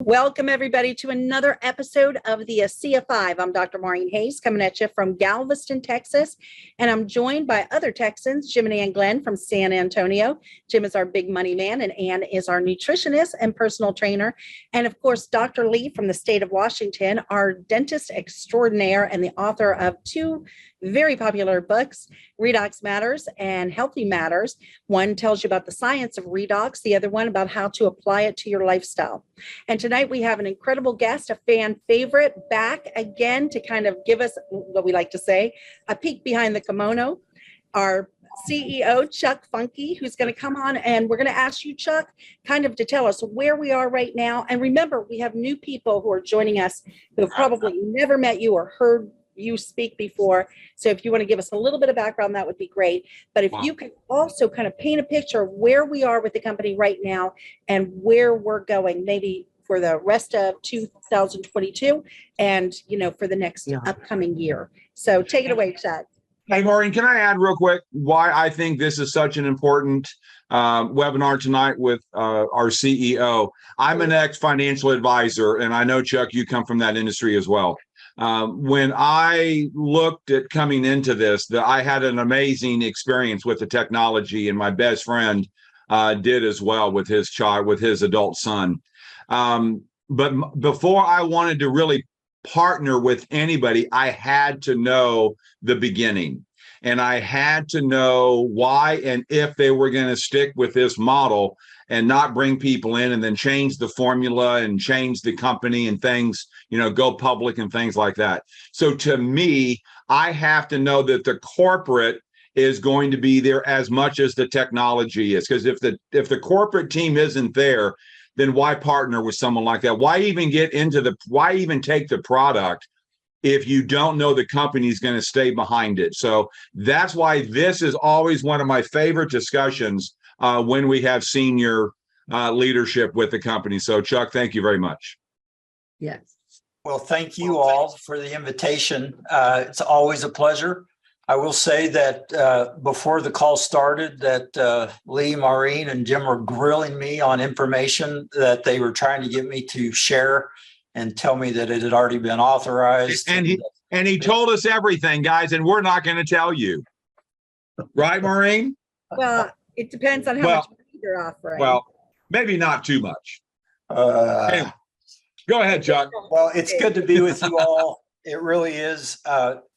Welcome, everybody, to another episode of the Asea 5. I'm Dr. Maureen Hayes, coming at you from Galveston, Texas, and I'm joined by other Texans, Jim and Ann Glenn from San Antonio. Jim is our big money man, and Ann is our nutritionist and personal trainer. And, of course, Dr. Lee from the state of Washington, our dentist extraordinaire and the author of two very popular books, Redox Matters and Healthy Matters. One tells you about the science of redox, the other one about how to apply it to your lifestyle. And tonight we have an incredible guest, a fan favorite, back again to kind of give us what we like to say, a peek behind the kimono. Our CEO, Chuck Funke, who's going to come on, and we're going to ask you, Chuck, kind of to tell us where we are right now. And remember, we have new people who are joining us who have probably never met you or heard you speak before. So if you want to give us a little bit of background, that would be great. But if you could also kind of paint a picture of where we are with the company right now and where we're going, maybe for the rest of 2022 and, for the next upcoming year. So take it away, Chuck. Hey, Maureen, can I add real quick why I think this is such an important webinar tonight with our CEO? I'm an ex-financial advisor, and I know, Chuck, you come from that industry as well. When I looked at coming into this, I had an amazing experience with the technology, and my best friend did as well with his child, with his adult son. But before I wanted to really partner with anybody, I had to know the beginning, and I had to know why and if they were going to stick with this model and not bring people in and then change the formula and change the company and things, go public and things like that. So to me, I have to know that the corporate is going to be there as much as the technology is. Because if the corporate team isn't there, then why partner with someone like that? Why even why even take the product if you don't know the company's going to stay behind it? So that's why this is always one of my favorite discussions when we have senior leadership with the company. So Chuck, thank you very much. Yes. Well, thank you all for the invitation. It's always a pleasure. I will say that before the call started that Lee, Maureen, and Jim were grilling me on information that they were trying to get me to share and tell me that it had already been authorized. And he told us everything, guys, and we're not going to tell you. Right, Maureen? Well, it depends on how much money you're offering. Well, maybe not too much. Anyway, go ahead, Chuck. Well, it's good to be with you all. It really is.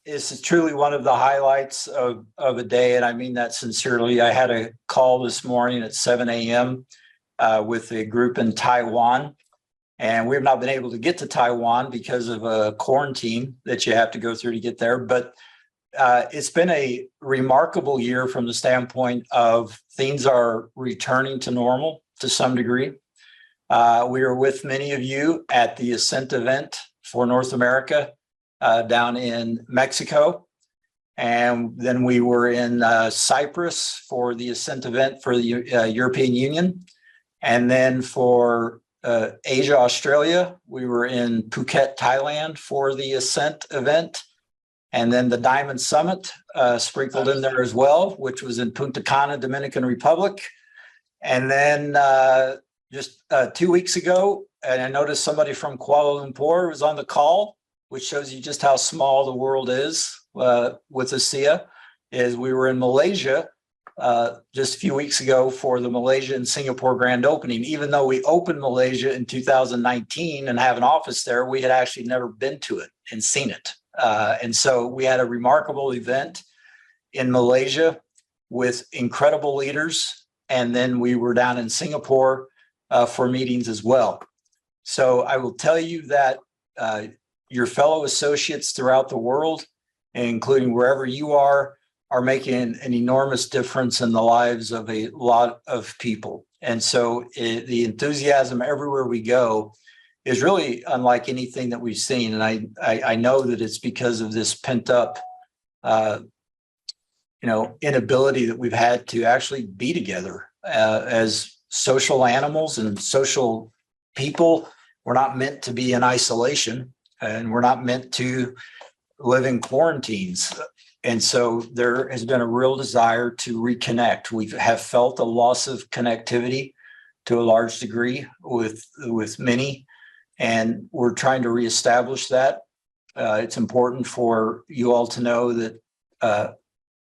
This is truly one of the highlights of a day, and I mean that sincerely. I had a call this morning at 7 a.m. With a group in Taiwan, and we've not been able to get to Taiwan because of a quarantine that you have to go through to get there. But it's been a remarkable year from the standpoint of things are returning to normal to some degree. We were with many of you at the Ascent event for North America down in Mexico. And then we were in Cyprus for the Ascent event for the European Union. And then for Asia, Australia, we were in Phuket, Thailand for the Ascent event. And then the Diamond Summit sprinkled in there as well, which was in Punta Cana, Dominican Republic. And then just 2 weeks ago, and I noticed somebody from Kuala Lumpur was on the call, which shows you just how small the world is with Asea, is we were in Malaysia just a few weeks ago for the Malaysia and Singapore grand opening. Even though we opened Malaysia in 2019 and have an office there, we had actually never been to it and seen it. And so we had a remarkable event in Malaysia with incredible leaders. And then we were down in Singapore for meetings as well. So I will tell you that your fellow associates throughout the world, including wherever you are making an enormous difference in the lives of a lot of people. And so the enthusiasm everywhere we go is really unlike anything that we've seen. And I know that it's because of this pent up, inability that we've had to actually be together as social animals and social people. We're not meant to be in isolation, and we're not meant to live in quarantines. And so there has been a real desire to reconnect. We have felt a loss of connectivity to a large degree with many. And we're trying to reestablish that. It's important for you all to know that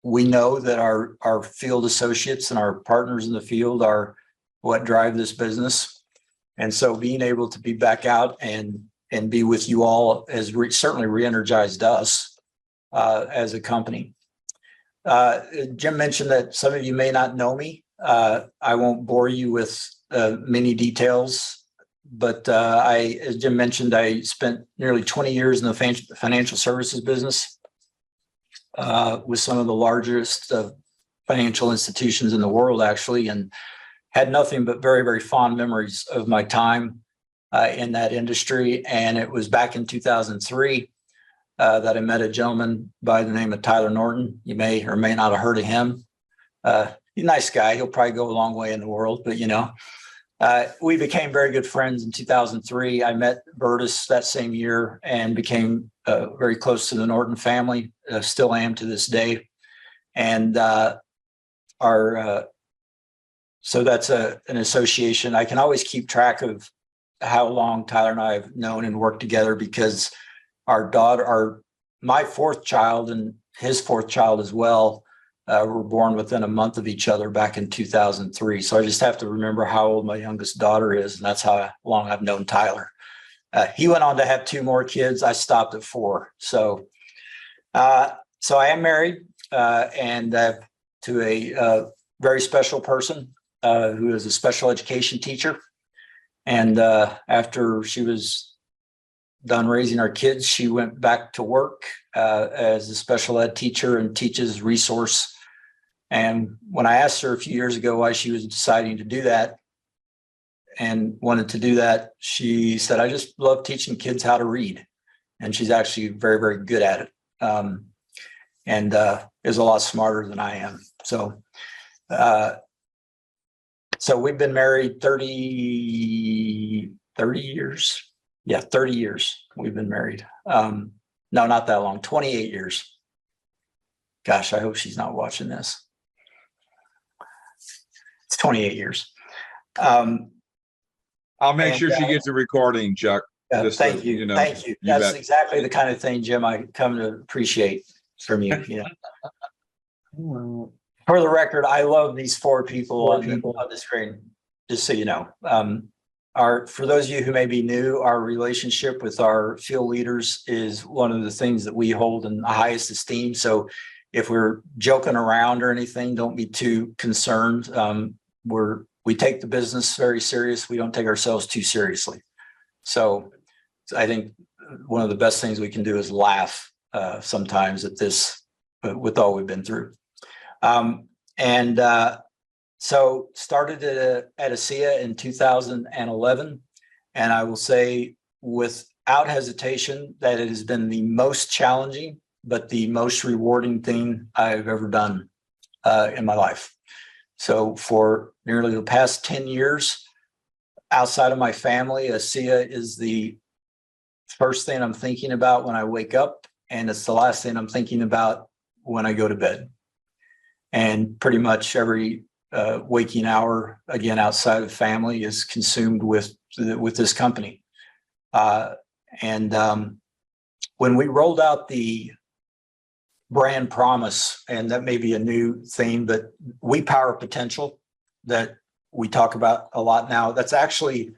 we know that our field associates and our partners in the field are what drive this business. And so being able to be back out and be with you all has certainly re-energized us as a company. Jim mentioned that some of you may not know me. I won't bore you with many details, but as Jim mentioned, I spent nearly 20 years in the financial services business with some of the largest financial institutions in the world, actually, and had nothing but very, very fond memories of my time in that industry. And it was back in 2003 that I met a gentleman by the name of Tyler Norton. You may or may not have heard of him. He's a nice guy. He'll probably go a long way in the world, but we became very good friends in 2003. I met Bertus that same year and became very close to the Norton family, still am to this day. And so that's an association. I can always keep track of how long Tyler and I have known and worked together because my fourth child and his fourth child as well, were born within a month of each other back in 2003. So I just have to remember how old my youngest daughter is, and that's how long I've known Tyler. He went on to have 2 more kids. I stopped at 4. So I am married and to a very special person who is a special education teacher. And after she was done raising our kids, she went back to work as a special ed teacher and teaches resource. And when I asked her a few years ago why she was deciding to do that and wanted to do that, she said, I just love teaching kids how to read. And she's actually very, very good at it. And is a lot smarter than I am. So we've been married 30 years. Yeah, 30 years we've been married. No, not that long, 28 years. Gosh, I hope she's not watching this. It's 28 years. I'll make sure she gets a recording, Chuck. Thank you. Thank you. That's exactly the kind of thing, Jim, I come to appreciate from you. For the record, I love these 4 people on the screen, just so you know. For those of you who may be new, our relationship with our field leaders is one of the things that we hold in the highest esteem. So if we're joking around or anything, don't be too concerned. We take the business very serious. We don't take ourselves too seriously. So I think one of the best things we can do is laugh sometimes at this, with all we've been through. So started at Asea in 2011. And I will say without hesitation that it has been the most challenging, but the most rewarding thing I've ever done in my life. So for nearly the past 10 years, outside of my family, Asea is the first thing I'm thinking about when I wake up. And it's the last thing I'm thinking about when I go to bed. And pretty much every waking hour, again, outside of family, is consumed with this company. When we rolled out the brand promise, and that may be a new theme, but we power potential that we talk about a lot now. That's actually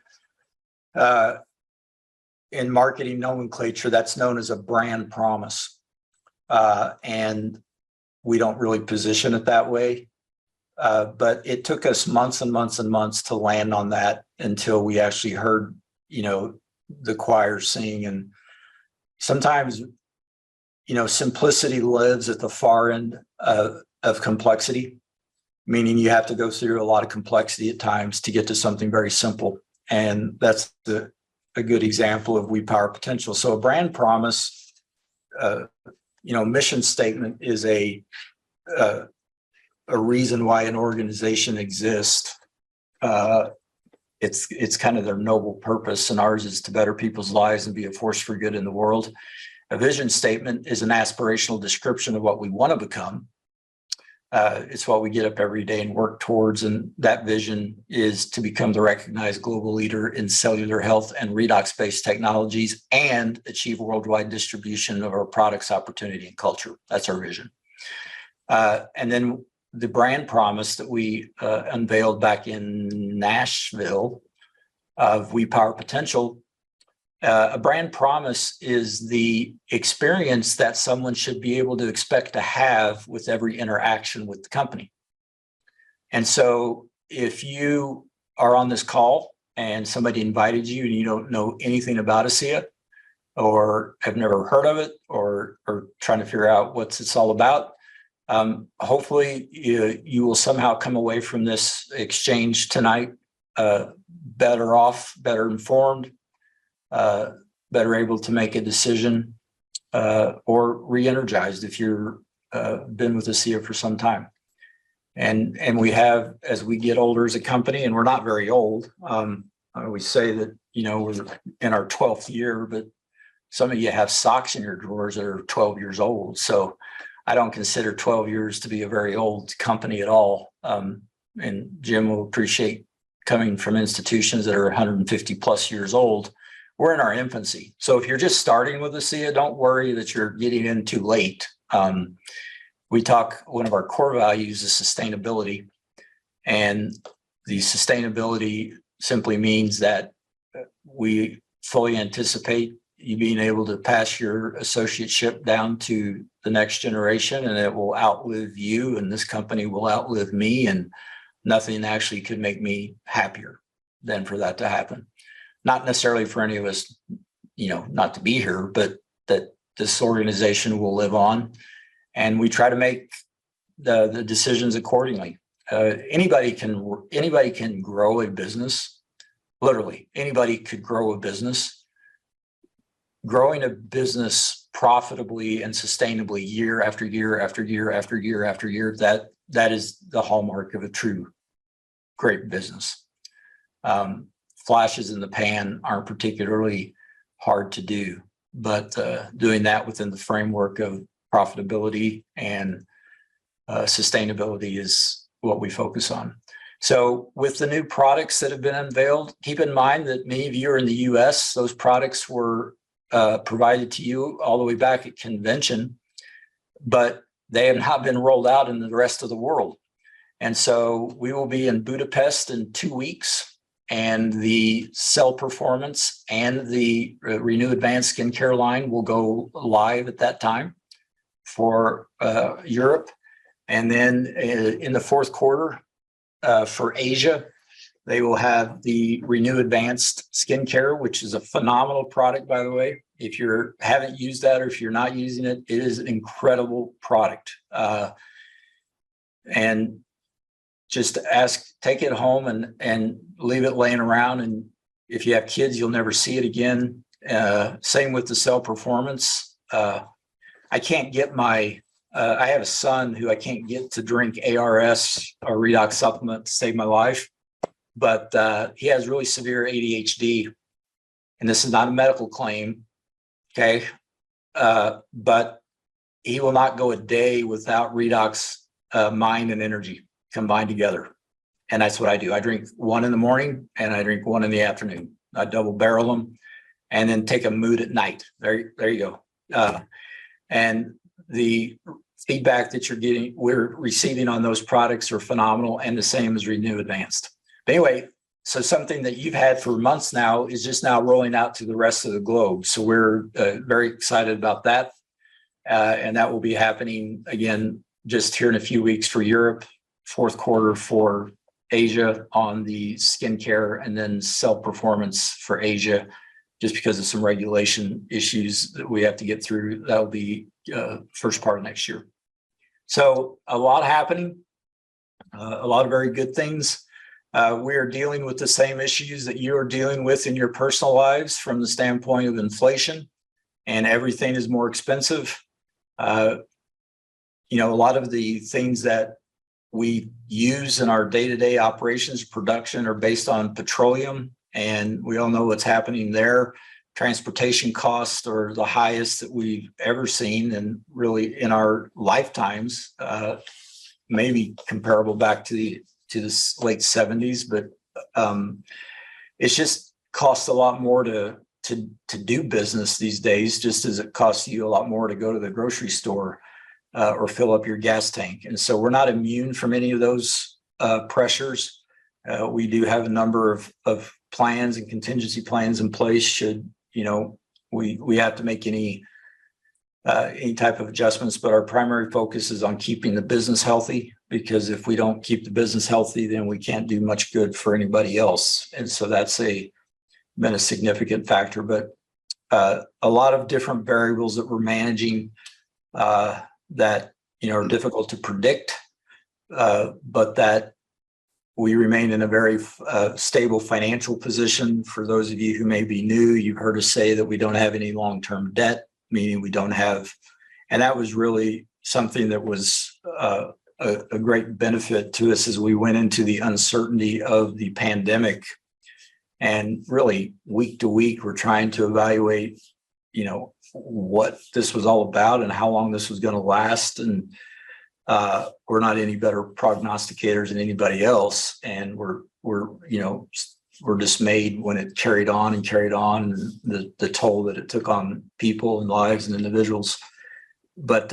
in marketing nomenclature, that's known as a brand promise. And we don't really position it that way. But it took us months and months and months to land on that until we actually heard, the choir sing. And sometimes, simplicity lives at the far end of complexity, meaning you have to go through a lot of complexity at times to get to something very simple. And that's a good example of we power potential. So a brand promise, mission statement is a reason why an organization exists. It's kind of their noble purpose, and ours is to better people's lives and be a force for good in the world. A vision statement is an aspirational description of what we want to become. It's what we get up every day and work towards. And that vision is to become the recognized global leader in cellular health and redox-based technologies and achieve worldwide distribution of our products, opportunity, and culture. That's our vision. And then the brand promise that we unveiled back in Nashville of We Power Potential. A brand promise is the experience that someone should be able to expect to have with every interaction with the company. And so if you are on this call and somebody invited you and you don't know anything about Asea or have never heard of it or trying to figure out what it's all about, hopefully you will somehow come away from this exchange tonight better off, better informed, better able to make a decision or re-energized if you're been with Asea for some time. And we have, as we get older as a company, and we're not very old, we say that, we're in our 12th year, but some of you have socks in your drawers that are 12 years old. So I don't consider 12 years to be a very old company at all. And Jim will appreciate coming from institutions that are 150 plus years old. We're in our infancy. So if you're just starting with Asea, don't worry that you're getting in too late. One of our core values is sustainability. And the sustainability simply means that we fully anticipate you being able to pass your associateship down to the next generation, and it will outlive you, and this company will outlive me, and nothing actually could make me happier than for that to happen. Not necessarily for any of us, not to be here, but that this organization will live on, and we try to make the decisions accordingly. Anybody can grow a business. Literally, anybody could grow a business. Growing a business profitably and sustainably year after year after year after year after year, that is the hallmark of a true great business. Flashes in the pan aren't particularly hard to do, but doing that within the framework of profitability and sustainability is what we focus on. So with the new products that have been unveiled, keep in mind that many of you are in the US. Those products were provided to you all the way back at convention, but they have not been rolled out in the rest of the world. And so we will be in Budapest in 2 weeks, and the Cell Performance and the Renew Advanced Skincare line will go live at that time for Europe. And then in the fourth quarter for Asia, they will have the Renew Advanced Skincare, which is a phenomenal product, by the way. If you haven't used that or if you're not using it, it is an incredible product. And just take it home and leave it laying around. And if you have kids, you'll never see it again. Same with the Cell Performance. I can't get I have a son who I can't get to drink ARS or Redox supplement to save my life, but he has really severe ADHD, and this is not a medical claim, okay? But he will not go a day without Redox mind and energy combined together, and that's what I do. I drink one in the morning and I drink one in the afternoon. I double barrel them, and then take a mood at night. There you go. And the feedback that we're receiving on those products are phenomenal, and the same as Renew Advanced. But anyway, so something that you've had for months now is just now rolling out to the rest of the globe. So we're very excited about that. And that will be happening again just here in a few weeks for Europe, fourth quarter for Asia on the skincare, and then Cell Performance for Asia, just because of some regulation issues that we have to get through. That'll be first part of next year. So a lot happening, a lot of very good things. We are dealing with the same issues that you are dealing with in your personal lives from the standpoint of inflation, and everything is more expensive. A lot of the things that we use in our day-to-day operations production are based on petroleum, and we all know what's happening there. Transportation costs are the highest that we've ever seen, and really in our lifetimes. maybe comparable back to the late 70s, but it's just costs a lot more to do business these days, just as it costs you a lot more to go to the grocery store or fill up your gas tank. And so we're not immune from any of those pressures. We do have a number of plans and contingency plans in place should, we have to make any type of adjustments, but our primary focus is on keeping the business healthy, because if we don't keep the business healthy, then we can't do much good for anybody else. And so that's been a significant factor, but a lot of different variables that we're managing that, are difficult to predict, but that we remain in a very stable financial position. For those of you who may be new, you've heard us say that we don't have any long-term debt, meaning we don't have, and that was really something that was a great benefit to us as we went into the uncertainty of the pandemic. And really week to week, we're trying to evaluate, what this was all about and how long this was going to last. And we're not any better prognosticators than anybody else. And we're dismayed when it carried on, and the toll that it took on people and lives and individuals. But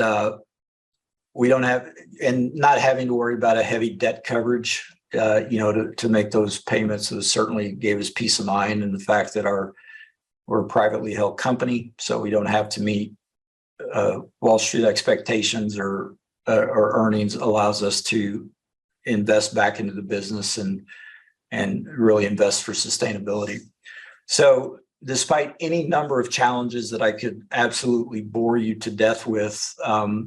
we don't have, and not having to worry about a heavy debt coverage, to make those payments, certainly gave us peace of mind. And the fact that we're a privately held company, so we don't have to meet Wall Street expectations or earnings, allows us to invest back into the business and really invest for sustainability. So despite any number of challenges that I could absolutely bore you to death with,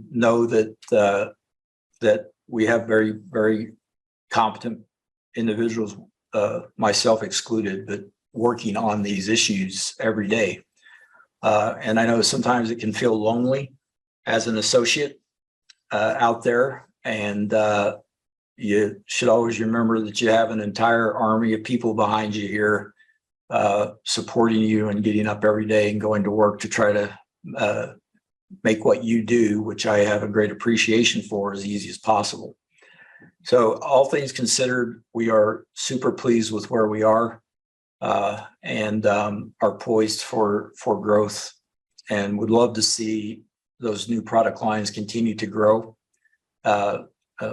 know that we have very, very competent individuals, myself excluded, but working on these issues every day. And I know sometimes it can feel lonely as an associate out there. And you should always remember that you have an entire army of people behind you here supporting you and getting up every day and going to work to try to make what you do, which I have a great appreciation for, as easy as possible. So all things considered, we are super pleased with where we are and are poised for growth, and would love to see those new product lines continue to grow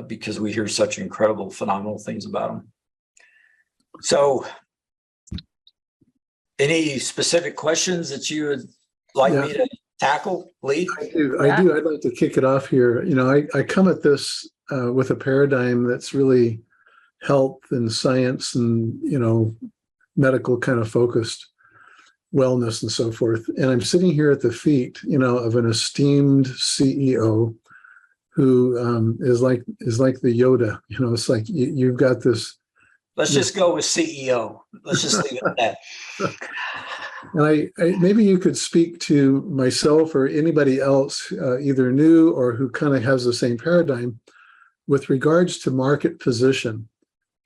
because we hear such incredible, phenomenal things about them. So any specific questions that you would like me to tackle, Lee? I do. I'd like to kick it off here. I come at this with a paradigm that's really health and science and, medical kind of focused, wellness and so forth. And I'm sitting here at the feet, of an esteemed CEO who is like the Yoda. It's like you've got this. Let's just go with CEO. Let's just leave it at that. And I maybe you could speak to myself or anybody else, either new or who kind of has the same paradigm with regards to market position.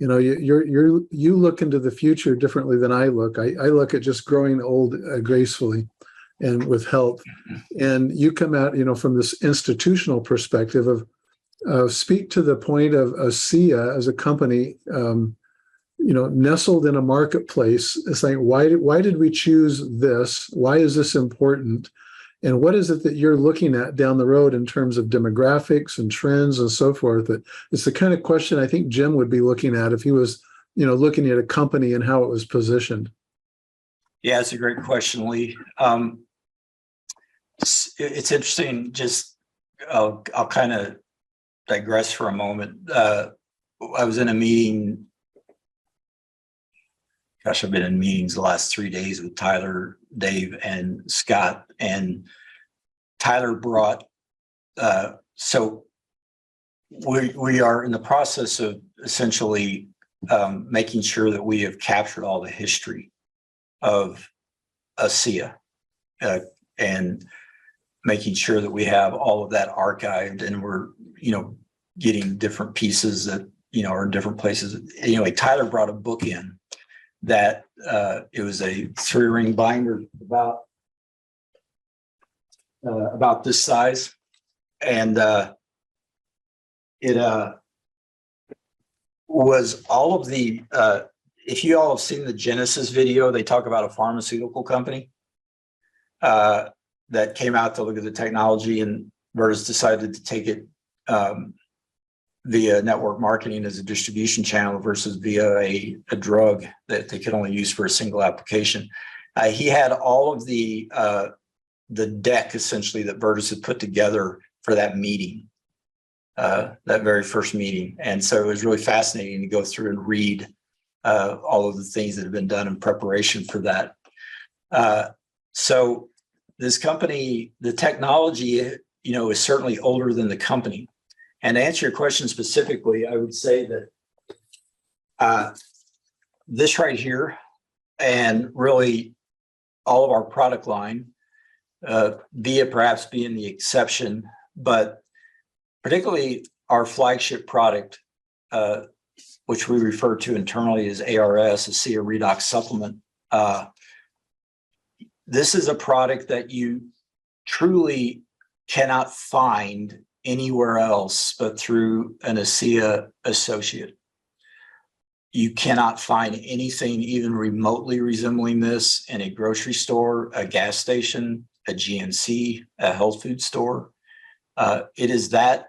You look into the future differently than I look. I look at just growing old gracefully and with health. And you come out, from this institutional perspective of speak to the point of Asea as a company, nestled in a marketplace. It's like, why did we choose this? Why is this important? And what is it that you're looking at down the road in terms of demographics and trends and so forth? That it's the kind of question I think Jim would be looking at if he was, looking at a company and how it was positioned. Yeah, it's a great question, Lee. It's interesting. Just I'll kind of digress for a moment. I was in a meeting. Gosh, I've been in meetings the last 3 days with Tyler, Dave, and Scott. And Tyler brought, so we are in the process of essentially making sure that we have captured all the history of Asea and making sure that we have all of that archived, and we're, getting different pieces that, are in different places. Anyway, Tyler brought a book in that it was a 3-ring binder about this size, and it was all of the, if you all have seen the Genesis video, they talk about a pharmaceutical company that came out to look at the technology, and Vertus decided to take it via network marketing as a distribution channel versus via a drug that they could only use for a single application. He had all of the deck essentially that Vertus had put together for that meeting, that very first meeting. And so it was really fascinating to go through and read all of the things that have been done in preparation for that. So this company, the technology, is certainly older than the company. And to answer your question specifically, I would say that this right here, and really all of our product line, VIA perhaps being the exception, but particularly our flagship product, which we refer to internally as ARS, Asea Redox Supplement. This is a product that you truly cannot find anywhere else but through an Asea associate. You cannot find anything even remotely resembling this in a grocery store, a gas station, a GNC, a health food store. It is that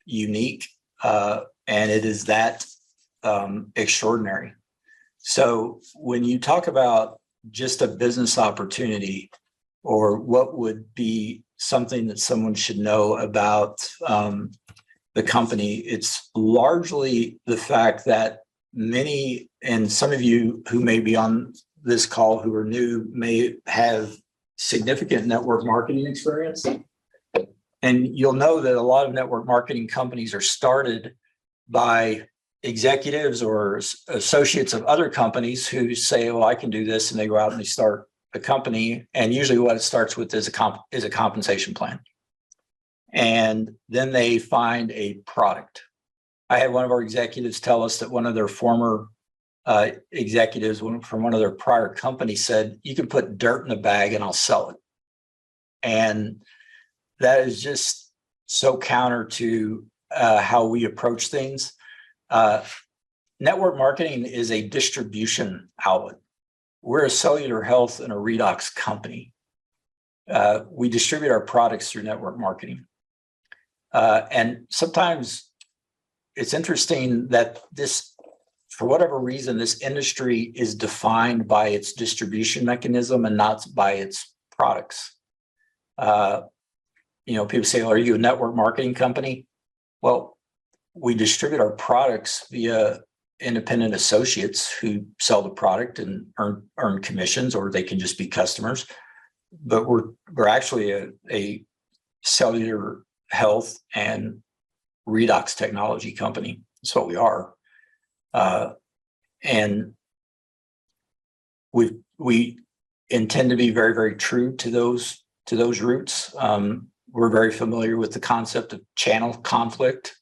unique, and it is that extraordinary. So when you talk about just a business opportunity, or what would be something that someone should know about the company, it's largely the fact that many, and some of you who may be on this call who are new, may have significant network marketing experience. And you'll know that a lot of network marketing companies are started by executives or associates of other companies who say, well, I can do this. And they go out and they start a company. And usually what it starts with is a compensation plan. And then they find a product. I had one of our executives tell us that one of their former executives from one of their prior companies said, you can put dirt in a bag and I'll sell it. And that is just so counter to how we approach things. Network marketing is a distribution outlet. We're a cellular health and a redox company. We distribute our products through network marketing. And sometimes it's interesting that this, for whatever reason, this industry is defined by its distribution mechanism and not by its products. People say, are you a network marketing company? Well, we distribute our products via independent associates who sell the product and earn commissions, or they can just be customers. But we're actually a cellular health and redox technology company. That's what we are. And we intend to be very, very true to those roots. We're very familiar with the concept of channel conflict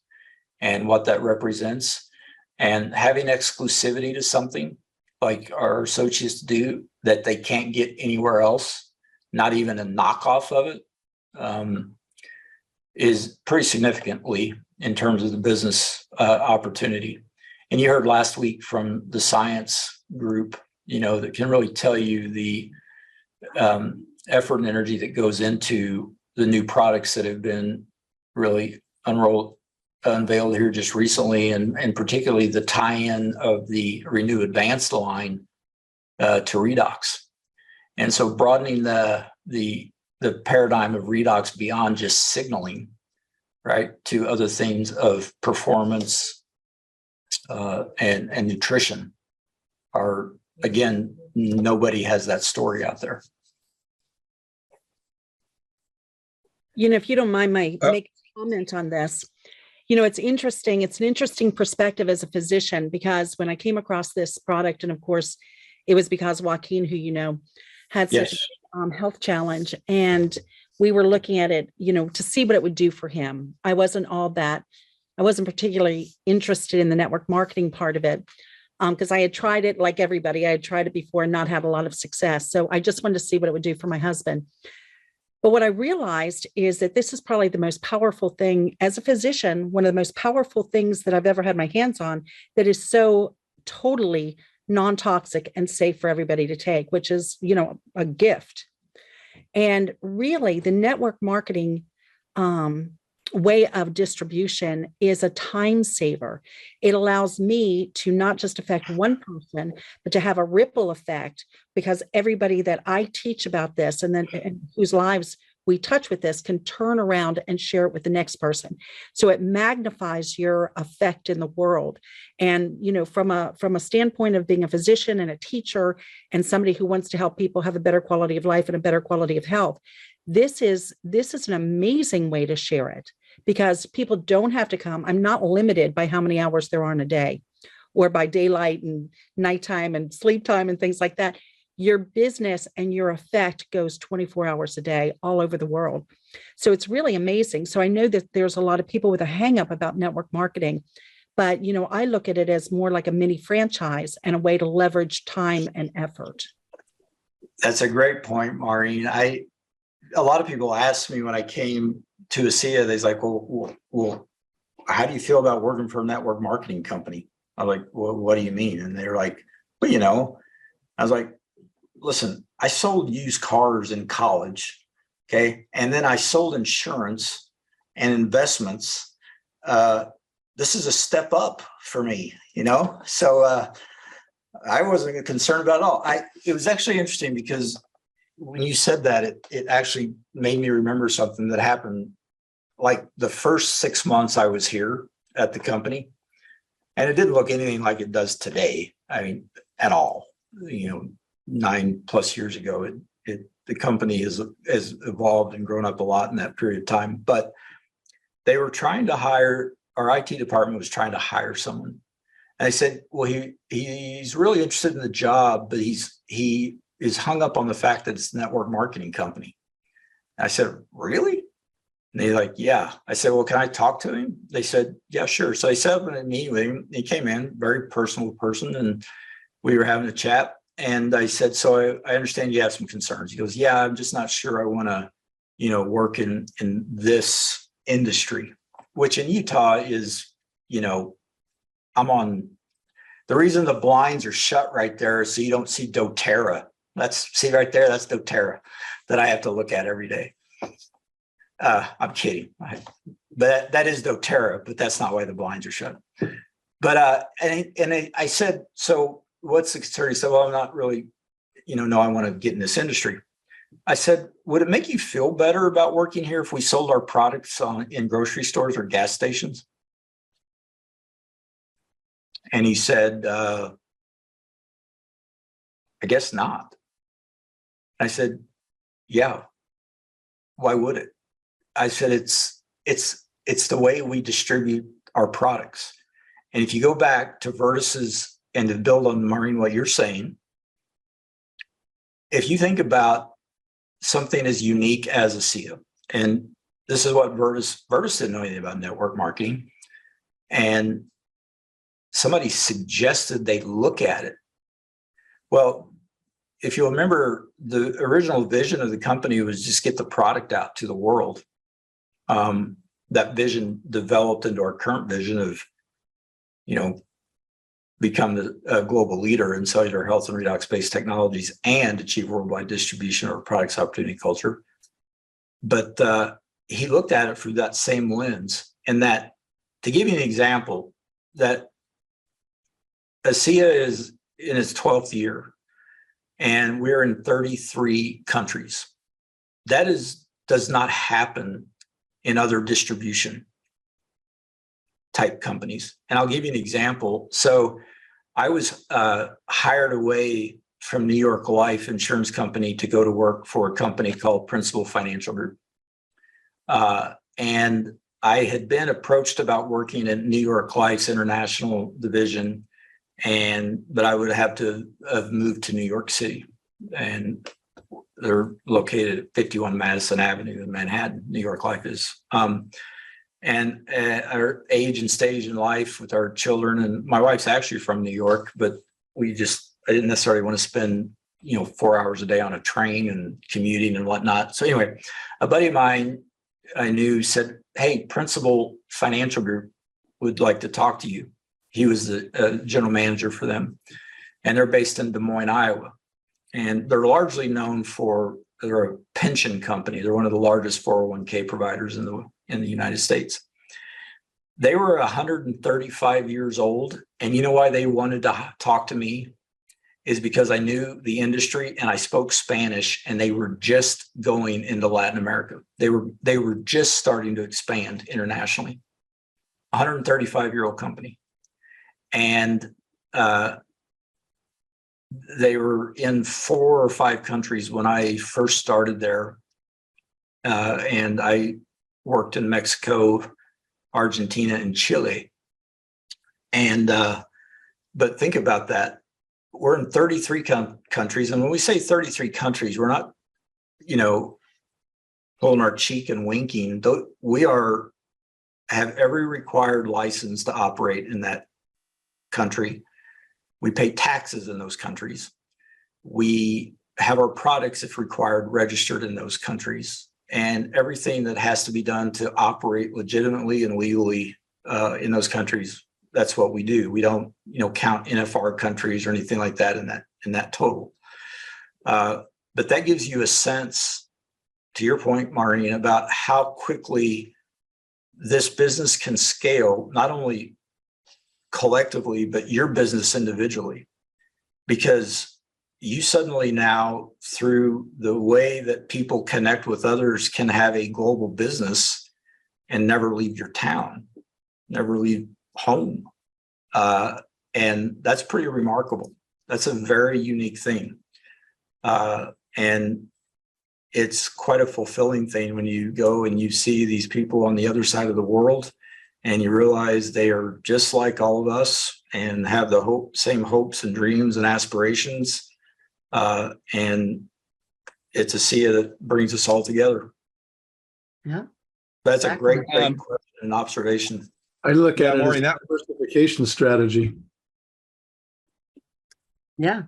and what that represents. And having exclusivity to something like our associates do that they can't get anywhere else, not even a knockoff of it, is pretty significantly in terms of the business opportunity. And you heard last week from the science group, that can really tell you the effort and energy that goes into the new products that have been really unveiled here just recently, and particularly the tie-in of the Renew Advanced line to Redox. And so broadening the paradigm of Redox beyond just signaling, right, to other things of performance and nutrition are, again, nobody has that story out there. If you don't mind make a comment on this, it's interesting. It's an interesting perspective as a physician, because when I came across this product, and of course it was because Joaquin, who had such a health challenge, and we were looking at it, to see what it would do for him. I wasn't particularly interested in the network marketing part of it, because I had tried it like everybody. I had tried it before and not had a lot of success. So I just wanted to see what it would do for my husband. But what I realized is that this is probably the most powerful thing as a physician, one of the most powerful things that I've ever had my hands on that is so totally non-toxic and safe for everybody to take, which is, a gift. And really, the network marketing way of distribution is a time saver. It allows me to not just affect one person, but to have a ripple effect, because everybody that I teach about this and whose lives we touch with this can turn around and share it with the next person. So it magnifies your effect in the world. And, from a standpoint of being a physician and a teacher and somebody who wants to help people have a better quality of life and a better quality of health, this is an amazing way to share it, because people don't have to come. I'm not limited by how many hours there are in a day, or by daylight and nighttime and sleep time and things like that. Your business and your effect goes 24 hours a day all over the world. So it's really amazing. So I know that there's a lot of people with a hang up about network marketing, but I look at it as more like a mini franchise and a way to leverage time and effort. That's a great point, Maureen. A lot of people asked me when I came to Asea, they're like, well, how do you feel about working for a network marketing company? I'm like, well, what do you mean? And they're like, well, I was like, listen, I sold used cars in college. Okay. And then I sold insurance and investments. This is a step up for me, So I wasn't concerned about it all. It was actually interesting because when you said that, it actually made me remember something that happened like the first 6 months I was here at the company. And it didn't look anything like it does today. I mean, at all. 9+ years ago, the company has evolved and grown up a lot in that period of time. But they were trying to hire, our IT department was trying to hire someone. And I said, well, he's really interested in the job, but he is hung up on the fact that it's a network marketing company. And I said, really? And they're like, yeah. I said, well, can I talk to him? They said, yeah, sure. So I set up a meeting with him. He came in, very personal person, and we were having a chat. And I said, so I understand you have some concerns. He goes, yeah, I'm just not sure I want to, work in this industry, which in Utah is, I'm on, the reason the blinds are shut right there is so you don't see doTERRA. See right there, that's doTERRA that I have to look at every day. I'm kidding. But that is doTERRA, but that's not why the blinds are shut. But I said, so what's the concern? He said, well, I'm not really, no, I want to get in this industry. I said, would it make you feel better about working here if we sold our products in grocery stores or gas stations? And he said, I guess not. I said, yeah, why would it? I said, it's the way we distribute our products. And if you go back to Vertus's, and to build on, Maureen, what you're saying, if you think about something as unique as Asea, and this is what Vertus didn't know anything about network marketing, and somebody suggested they look at it. Well, if you'll remember, the original vision of the company was just get the product out to the world. That vision developed into our current vision of, become the global leader in cellular health and redox-based technologies and achieve worldwide distribution of our products opportunity culture. But he looked at it through that same lens. And that, to give you an example, that Asea is in its 12th year, and we're in 33 countries. That does not happen in other distribution type companies. And I'll give you an example. So I was hired away from New York Life Insurance Company to go to work for a company called Principal Financial Group. And I had been approached about working at New York Life's international division, but I would have to have moved to New York City. And they're located at 51 Madison Avenue in Manhattan, New York Life is. And at our age and stage in life with our children, and my wife's actually from New York, but I didn't necessarily want to spend 4 hours a day on a train and commuting and whatnot. So anyway, a buddy of mine I knew said, "Hey, Principal Financial Group would like to talk to you." He was the general manager for them, and they're based in Des Moines, Iowa. And they're largely known they're a pension company. They're one of the largest 401k providers in the United States. They were 135 years old. And you know why they wanted to talk to me? Is because I knew the industry and I spoke Spanish, and they were just going into Latin America. They were just starting to expand internationally. 135-year-old company. And they were in 4 or 5 countries when I first started there. And I worked in Mexico, Argentina, and Chile. And but think about that. We're in 33 countries. And when we say 33 countries, we're not, pulling our cheek and winking. We have every required license to operate in that country. We pay taxes in those countries. We have our products, if required, registered in those countries. And everything that has to be done to operate legitimately and legally in those countries, that's what we do. We don't, count NFR countries or anything like that in that total. But that gives you a sense, to your point, Maureen, about how quickly this business can scale, not only collectively, but your business individually, because you suddenly now, through the way that people connect with others, can have a global business and never leave your town, never leave home. And that's pretty remarkable. That's a very unique thing. And it's quite a fulfilling thing when you go and you see these people on the other side of the world, and you realize they are just like all of us and have the same hopes and dreams and aspirations. And it's Asea that brings us all together. Yeah. That's exactly. a great question and observation. I look at it Maureen, as a diversification strategy. Yeah.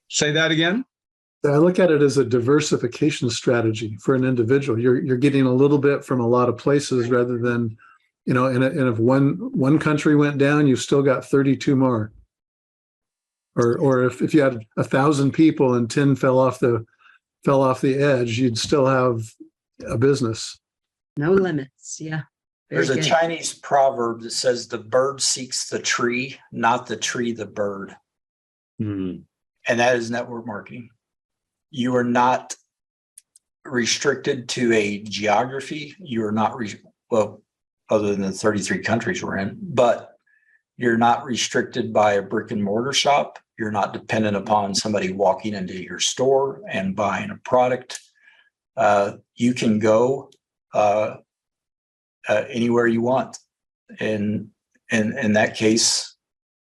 Say that again. I look at it as a diversification strategy for an individual. You're getting a little bit from a lot of places rather than, and if one country went down, you've still got 32 more. Or if you had 1,000 people and 10 fell off the edge, you'd still have a business. No limits. Yeah. There's a Chinese proverb that says the bird seeks the tree, not the tree the bird. Hmm. And that is network marketing. You are not restricted to a geography. You are not, other than the 33 countries we're in, but you're not restricted by a brick and mortar shop. You're not dependent upon somebody walking into your store and buying a product. You can go anywhere you want. And in that case,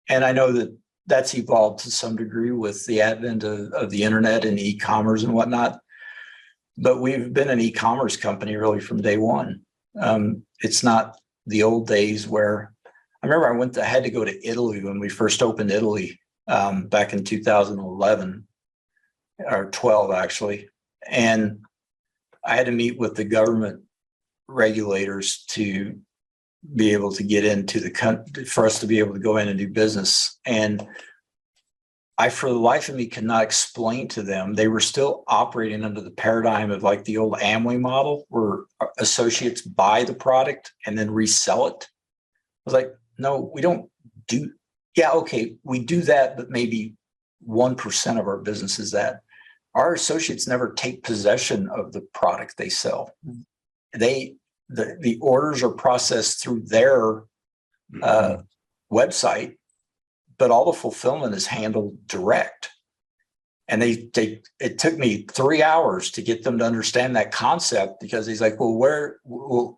and I know that that's evolved to some degree with the advent of the internet and e-commerce and whatnot. But we've been an e-commerce company really from day one. It's not the old days where I remember I had to go to Italy when we first opened Italy back in 2011 or 12 actually. And I had to meet with the government regulators to be able to get into the country, for us to be able to go in and do business. And I, for the life of me, could not explain to them. They were still operating under the paradigm of like the old Amway model where associates buy the product and then resell it. I was like, no, we don't do, okay, we do that, but maybe 1% of our business is that. Our associates never take possession of the product they sell. The orders are processed through their website, but all the fulfillment is handled direct. And it took me 3 hours to get them to understand that concept, because he's like, well,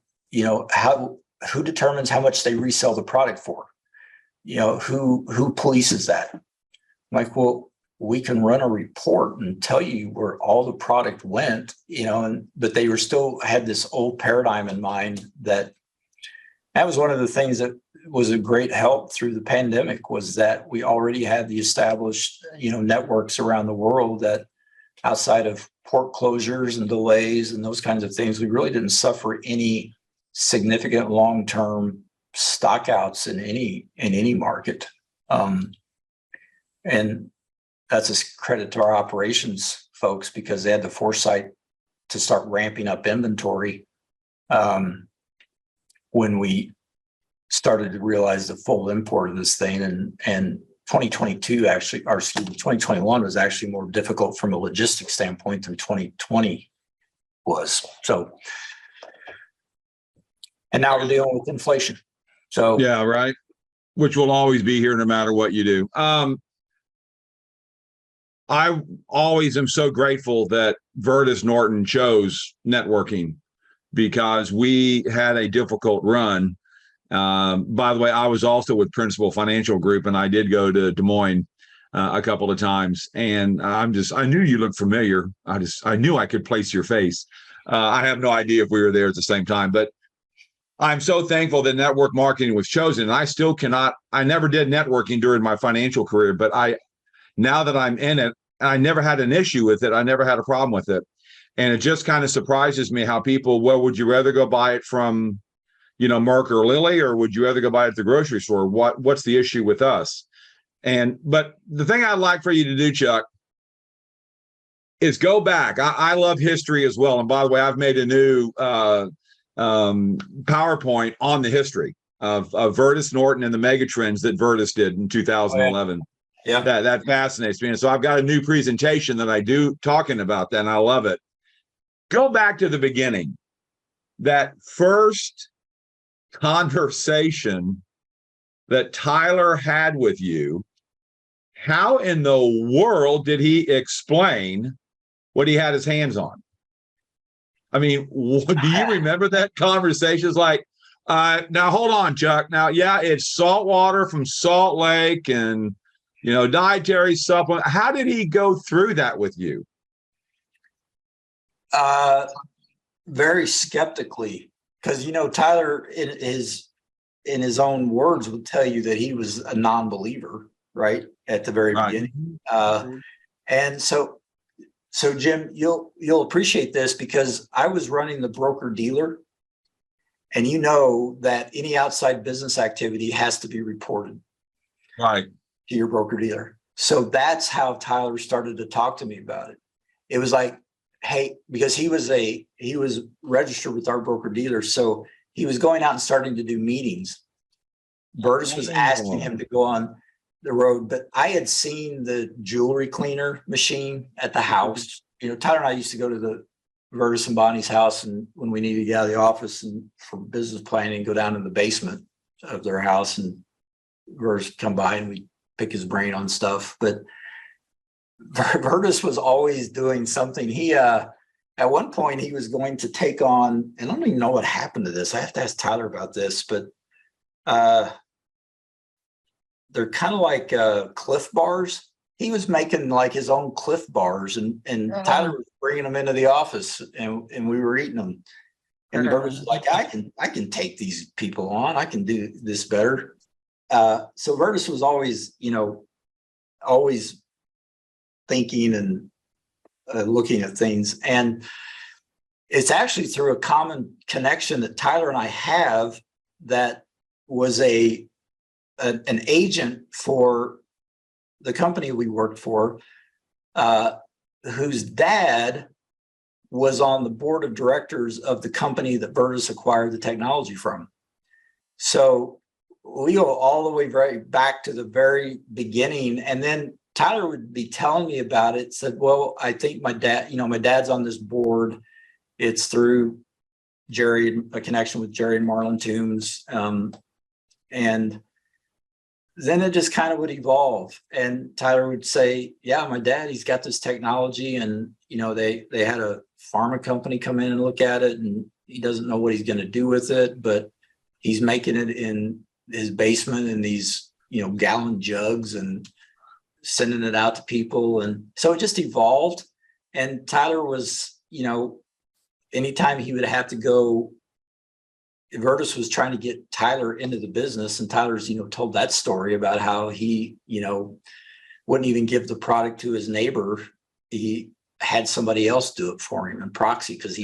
who determines how much they resell the product for? Who polices that? I'm like, well, we can run a report and tell you where all the product went, but they were still had this old paradigm in mind that That was one of the things that was a great help through the pandemic, was that we already had the established, networks around the world that, outside of port closures and delays and those kinds of things, we really didn't suffer any significant long-term stockouts in any market. And that's a credit to our operations folks, because they had the foresight to start ramping up inventory when we started to realize the full import of this thing. And 2022 actually, or excuse me, 2021 was actually more difficult from a logistics standpoint than 2020 was. So, and now we're dealing with inflation. So Yeah, right. Which will always be here no matter what you do. I always am so grateful that Virtus Norton chose networking, because we had a difficult run. By the way, I was also with Principal Financial Group, and I did go to Des Moines a couple of times. And I knew you looked familiar. I knew I could place your face. I have no idea if we were there at the same time, but I'm so thankful that network marketing was chosen. And I never did networking during my financial career, but now that I'm in it, I never had an issue with it. I never had a problem with it. And it just kind of surprises me how people, well, would you rather go buy it from, Merck or Lilly, or would you rather go buy it at the grocery store? What's the issue with us? But the thing I'd like for you to do, Chuck, is go back. I love history as well. And by the way, I've made a new PowerPoint on the history of Virtus Norton and the mega trends that Virtus did in 2011. yeah, That fascinates me. And so I've got a new presentation that I do talking about that, and I love it. Go back to the beginning. That first conversation that Tyler had with you, how in the world did he explain what he had his hands on? I mean, do you remember that conversation? It's like, now hold on, Chuck. Now, yeah, it's salt water from Salt Lake and, dietary supplement. How did he go through that with you? Very skeptically, because Tyler in his own words would tell you that he was a non-believer, right, at the very beginning. And so Jim, you'll appreciate this, because I was running the broker dealer, and that any outside business activity has to be reported Right to your broker dealer. So that's how Tyler started to talk to me about it. It was like, hey, because he was registered with our broker dealer, so he was going out and starting to do meeters. Virtus was asking him to go on the road, but I had seen the jewelry cleaner machine at the house. Tyler and I used to go to the Virtus and Bonnie's house, and when we needed to get out of the office and for business planning, go down to the basement of their house, and Virtus would come by and we'd pick his brain on stuff. But Virtus was always doing something. He at one point he was going to take on, and I don't even know what happened to this. I have to ask Tyler about this, but they're kind of like Cliff Bars. He was making like his own Cliff Bars, and Tyler was bringing them into the office, and we were eating them. And Virtus was like, I can take these people on. I can do this better. So Virtus was always, always thinking and looking at things. And it's actually through a common connection that Tyler and I have, that was an agent for the company we worked for, whose dad was on the board of directors of the company that Virtus acquired the technology from. So we go all the way right back to the very beginning. And then Tyler would be telling me about it, said, well, I think my dad's on this board. It's through Jerry, a connection with Jerry and Marlon Toombs. And then it just kind of would evolve. And Tyler would say, yeah, my dad, he's got this technology, and, they had a pharma company come in and look at it, and he doesn't know what he's going to do with it, but he's making it in his basement in these, gallon jugs and sending it out to people. And so it just evolved. And Tyler was, anytime he would have to go Vertus was trying to get Tyler into the business, and Tyler's, told that story about how he, wouldn't even give the product to his neighbor. He had somebody else do it for him in proxy because he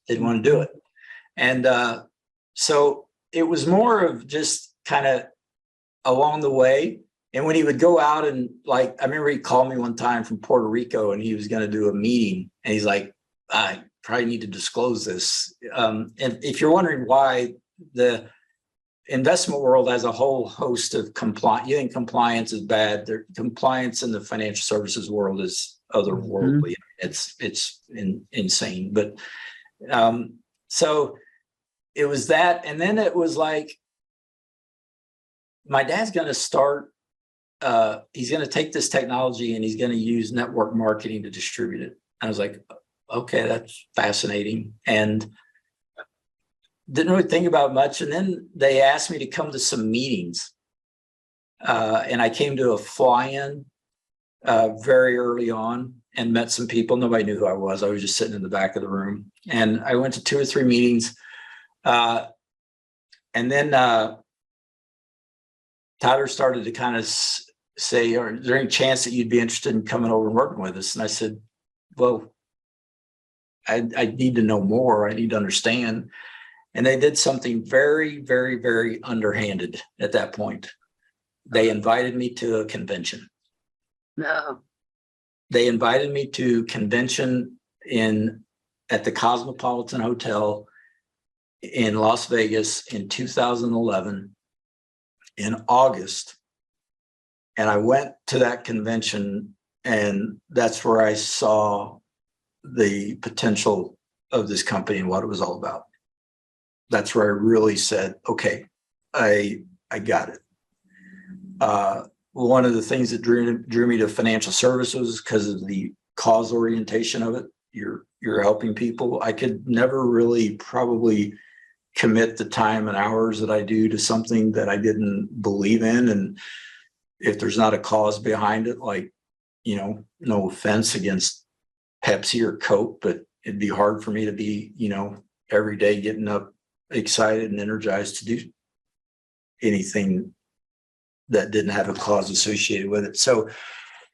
didn't want to do it. And so it was more of just kind of along the way. And when he would go out and I remember he called me one time from Puerto Rico and he was going to do a meeting, and he's like, I probably need to disclose this. And if you're wondering why, the investment world has a whole host of compliance. You think compliance is bad. Compliance in the financial services world is otherworldly. It's insane. But so it was that. And then it was like, my dad's going to start, he's going to take this technology and he's going to use network marketing to distribute it. I was like, okay, that's fascinating. And didn't really think about it much. And then they asked me to come to some meetings. And I came to a fly-in very early on and met some people. Nobody knew who I was. I was just sitting in the back of the room. And I went to 2 or 3 meetings. And then Tyler started to kind of say, is there any chance that you'd be interested in coming over and working with us? And I said, well, I need to know more. I need to understand. And they did something very, very, very underhanded at that point. They invited me to a convention. No. They invited me to convention at the Cosmopolitan Hotel in Las Vegas in 2011 in August. And I went to that convention, and that's where I saw the potential of this company and what it was all about. That's where I really said, okay, I got it. One of the things that drew me to financial services is because of the cause orientation of it. You're helping people. I could never really probably commit the time and hours that I do to something that I didn't believe in. And if there's not a cause behind it, no offense against Pepsi or Coke, but it'd be hard for me to be, every day getting up excited and energized to do anything that didn't have a cause associated with it. So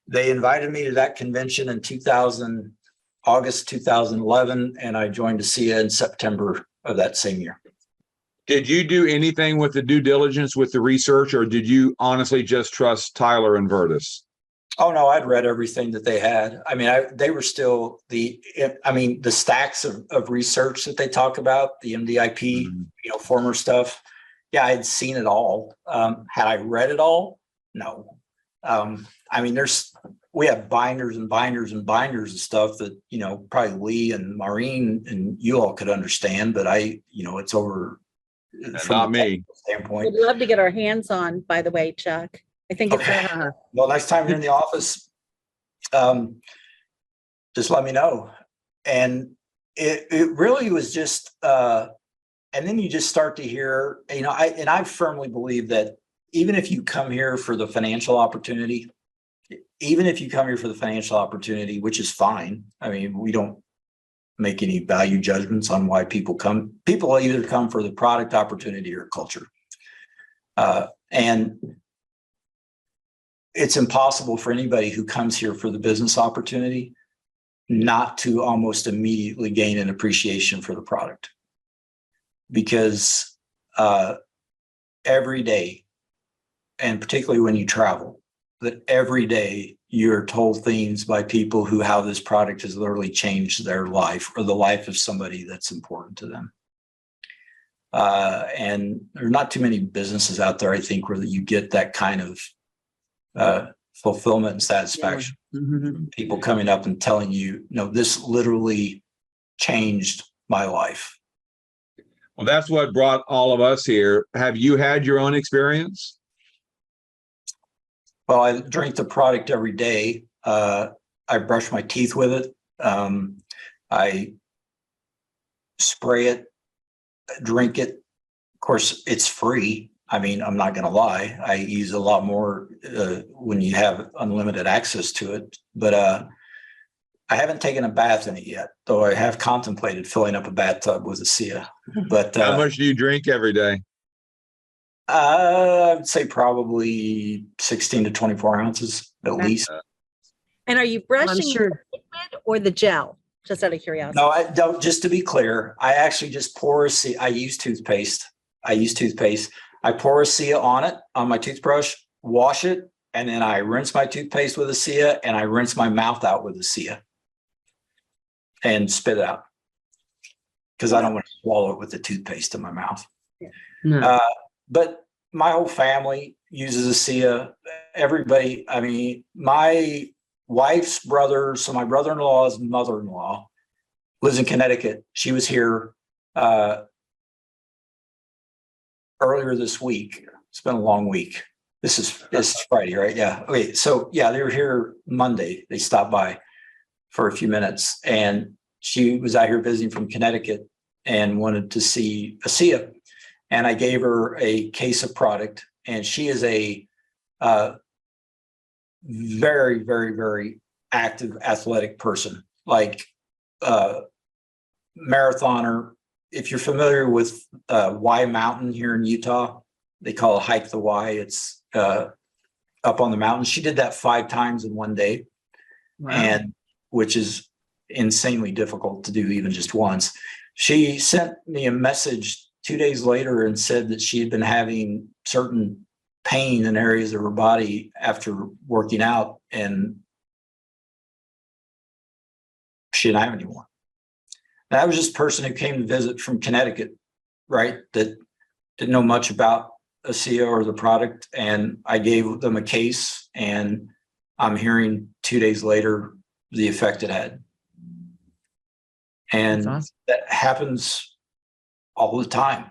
they invited me to that convention in August 2011, and I joined Asea in September of that same year. Did you do anything with the due diligence with the research, or did you honestly just trust Tyler and Vertus? Oh no, I'd read everything that they had. I mean, they were still the stacks of research that they talk about, the MDIP, former stuff. Yeah, I'd seen it all. Had I read it all? No. We have binders and binders and binders of stuff that, probably Lee and Maureen and you all could understand, but it's over. Not me. Standpoint. We'd love to get our hands on, by the way, Chuck. I think it's well, next time you're in the office, just let me know. And it really was just, and then you just start to hear, I firmly believe that even if you come here for the financial opportunity, which is fine. I mean, we don't make any value judgments on why people come. People either come for the product opportunity or culture. And it's impossible for anybody who comes here for the business opportunity not to almost immediately gain an appreciation for the product. Because every day, and particularly when you travel, that every day you're told things by people how this product has literally changed their life or the life of somebody that's important to them. And there are not too many businesses out there, I think, where you get that kind of fulfillment and satisfaction. Yeah. Mm-hmm. People coming up and telling you, this literally changed my life. Well, that's what brought all of us here. Have you had your own experience? Well, I drink the product every day. I brush my teeth with it. I spray it, drink it. Of course, it's free. I mean, I'm not going to lie. I use a lot more when you have unlimited access to it. But I haven't taken a bath in it yet, though I have contemplated filling up a bathtub with Asea. But How much do you drink every day? I would say probably 16 to 24 ounces at least. And are you I'm brushing sure. the liquid or the gel? Just out of curiosity. No, I don't. Just to be clear, I actually just pour Asea. I use toothpaste. I pour Asea on it, on my toothbrush, wash it, and then I rinse my toothpaste with Asea, and I rinse my mouth out with Asea and spit it out because I don't want to swallow it with the toothpaste in my mouth. No. But my whole family uses Asea. Everybody, I mean, my wife's brother, so my brother-in-law's mother-in-law lives in Connecticut. She was here earlier this week. It's been a long week. This is Friday, right? Yeah. Okay. So yeah, they were here Monday. They stopped by for a few minutes, and she was out here visiting from Connecticut and wanted to see Asea. And I gave her a case of product, and she is a very, very, very active athletic person, like marathoner. If you're familiar with Y Mountain here in Utah, they call it Hike the Y. It's up on the mountain. She did that 5 times in one day, and which is insanely difficult to do even just once. She sent me a message 2 days later and said that she had been having certain pain in areas of her body after working out, and she didn't have anymore. And that was just a person who came to visit from Connecticut, right? That didn't know much about Asea or the product. And I gave them a case, and I'm hearing 2 days later the effect it had. And That's awesome. that happens all the time.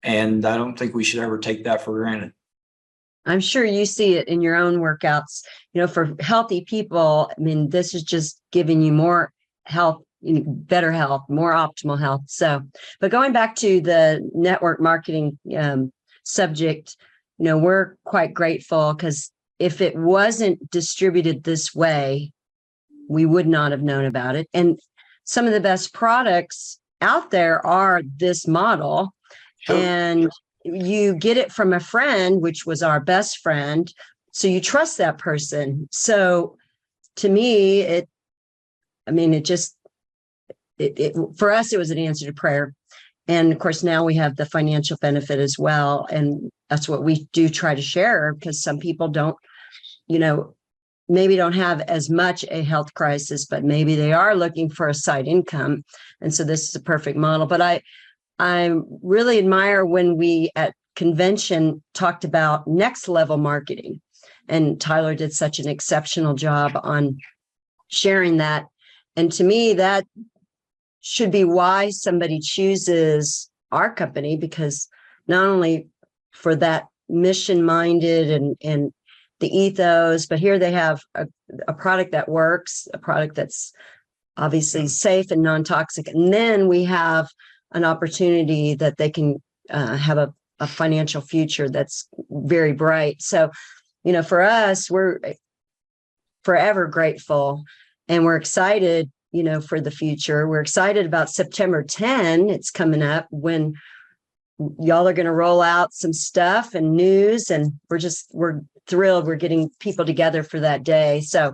And I don't think we should ever take that for granted. I'm sure you see it in your own workouts. You know, for healthy people, I mean, this is just giving you more health, better health, more optimal health. So, but going back to the network marketing subject, you know, we're quite grateful because if it wasn't distributed this way, we would not have known about it. And some of the best products out there are this model. Sure. And you get it from a friend, which was our best friend. So you trust that person. So to me, it for us, it was an answer to prayer. And of course, now we have the financial benefit as well. And that's what we do try to share, because some people don't, maybe don't have as much a health crisis, but maybe they are looking for a side income. And so this is a perfect model. But I really admire when we at convention talked about next level marketing, and Tyler did such an exceptional job on sharing that. And to me, that should be why somebody chooses our company, because not only for that mission minded and the ethos, but here they have a product that works, a product that's obviously safe and non-toxic. And then we have an opportunity that they can have a financial future that's very bright. So, for us, we're forever grateful, and we're excited, for the future. We're excited about September 10. It's coming up when y'all are going to roll out some stuff and news, and we're thrilled. We're getting people together for that day. So,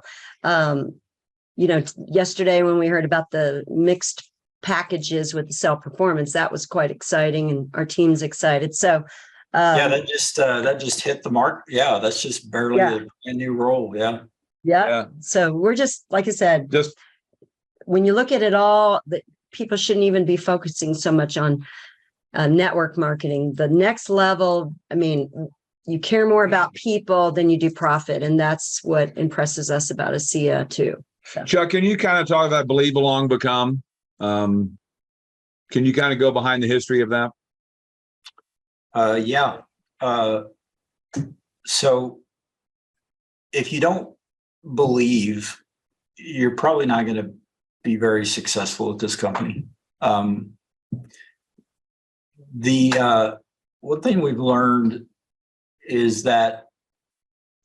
yesterday when we heard about the mixed packages with the cell performance, that was quite exciting, and our team's excited. So, that just hit the mark. Yeah, that's just barely a brand new roll. Yeah. So we're just, like I said, when you look at it all, that people shouldn't even be focusing so much on network marketing. The next level, you care more about people than you do profit. And that's what impresses us about Asea too. So. Chuck, can you kind of talk about Believe, Belong, Become? Can you kind of go behind the history of that? Yeah. So if you don't believe, you're probably not going to be very successful at this company. The one thing we've learned is that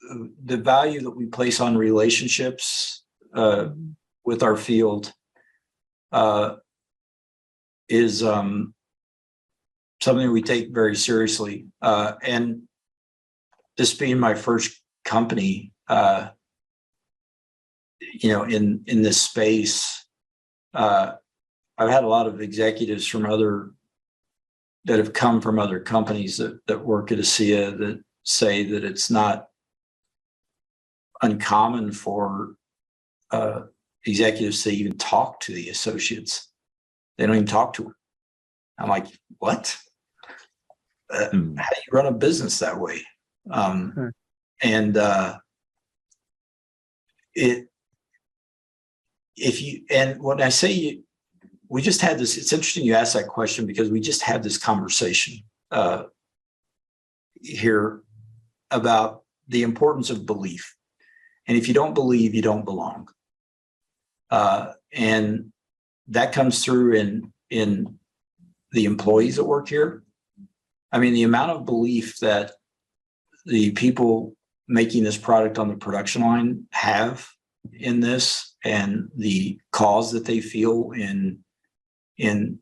the value that we place on relationships with our field is something we take very seriously. And this being my first company, in this space, I've had a lot of executives that have come from other companies that work at Asea that say that it's not uncommon for executives to even talk to the associates. They don't even talk to them. I'm like, what? How do you run a business that way? And when I say we just had this, it's interesting you asked that question because we just had this conversation here about the importance of belief. And if you don't believe, you don't belong. And that comes through in the employees that work here. I mean, the amount of belief that the people making this product on the production line have in this, and the cause that they feel in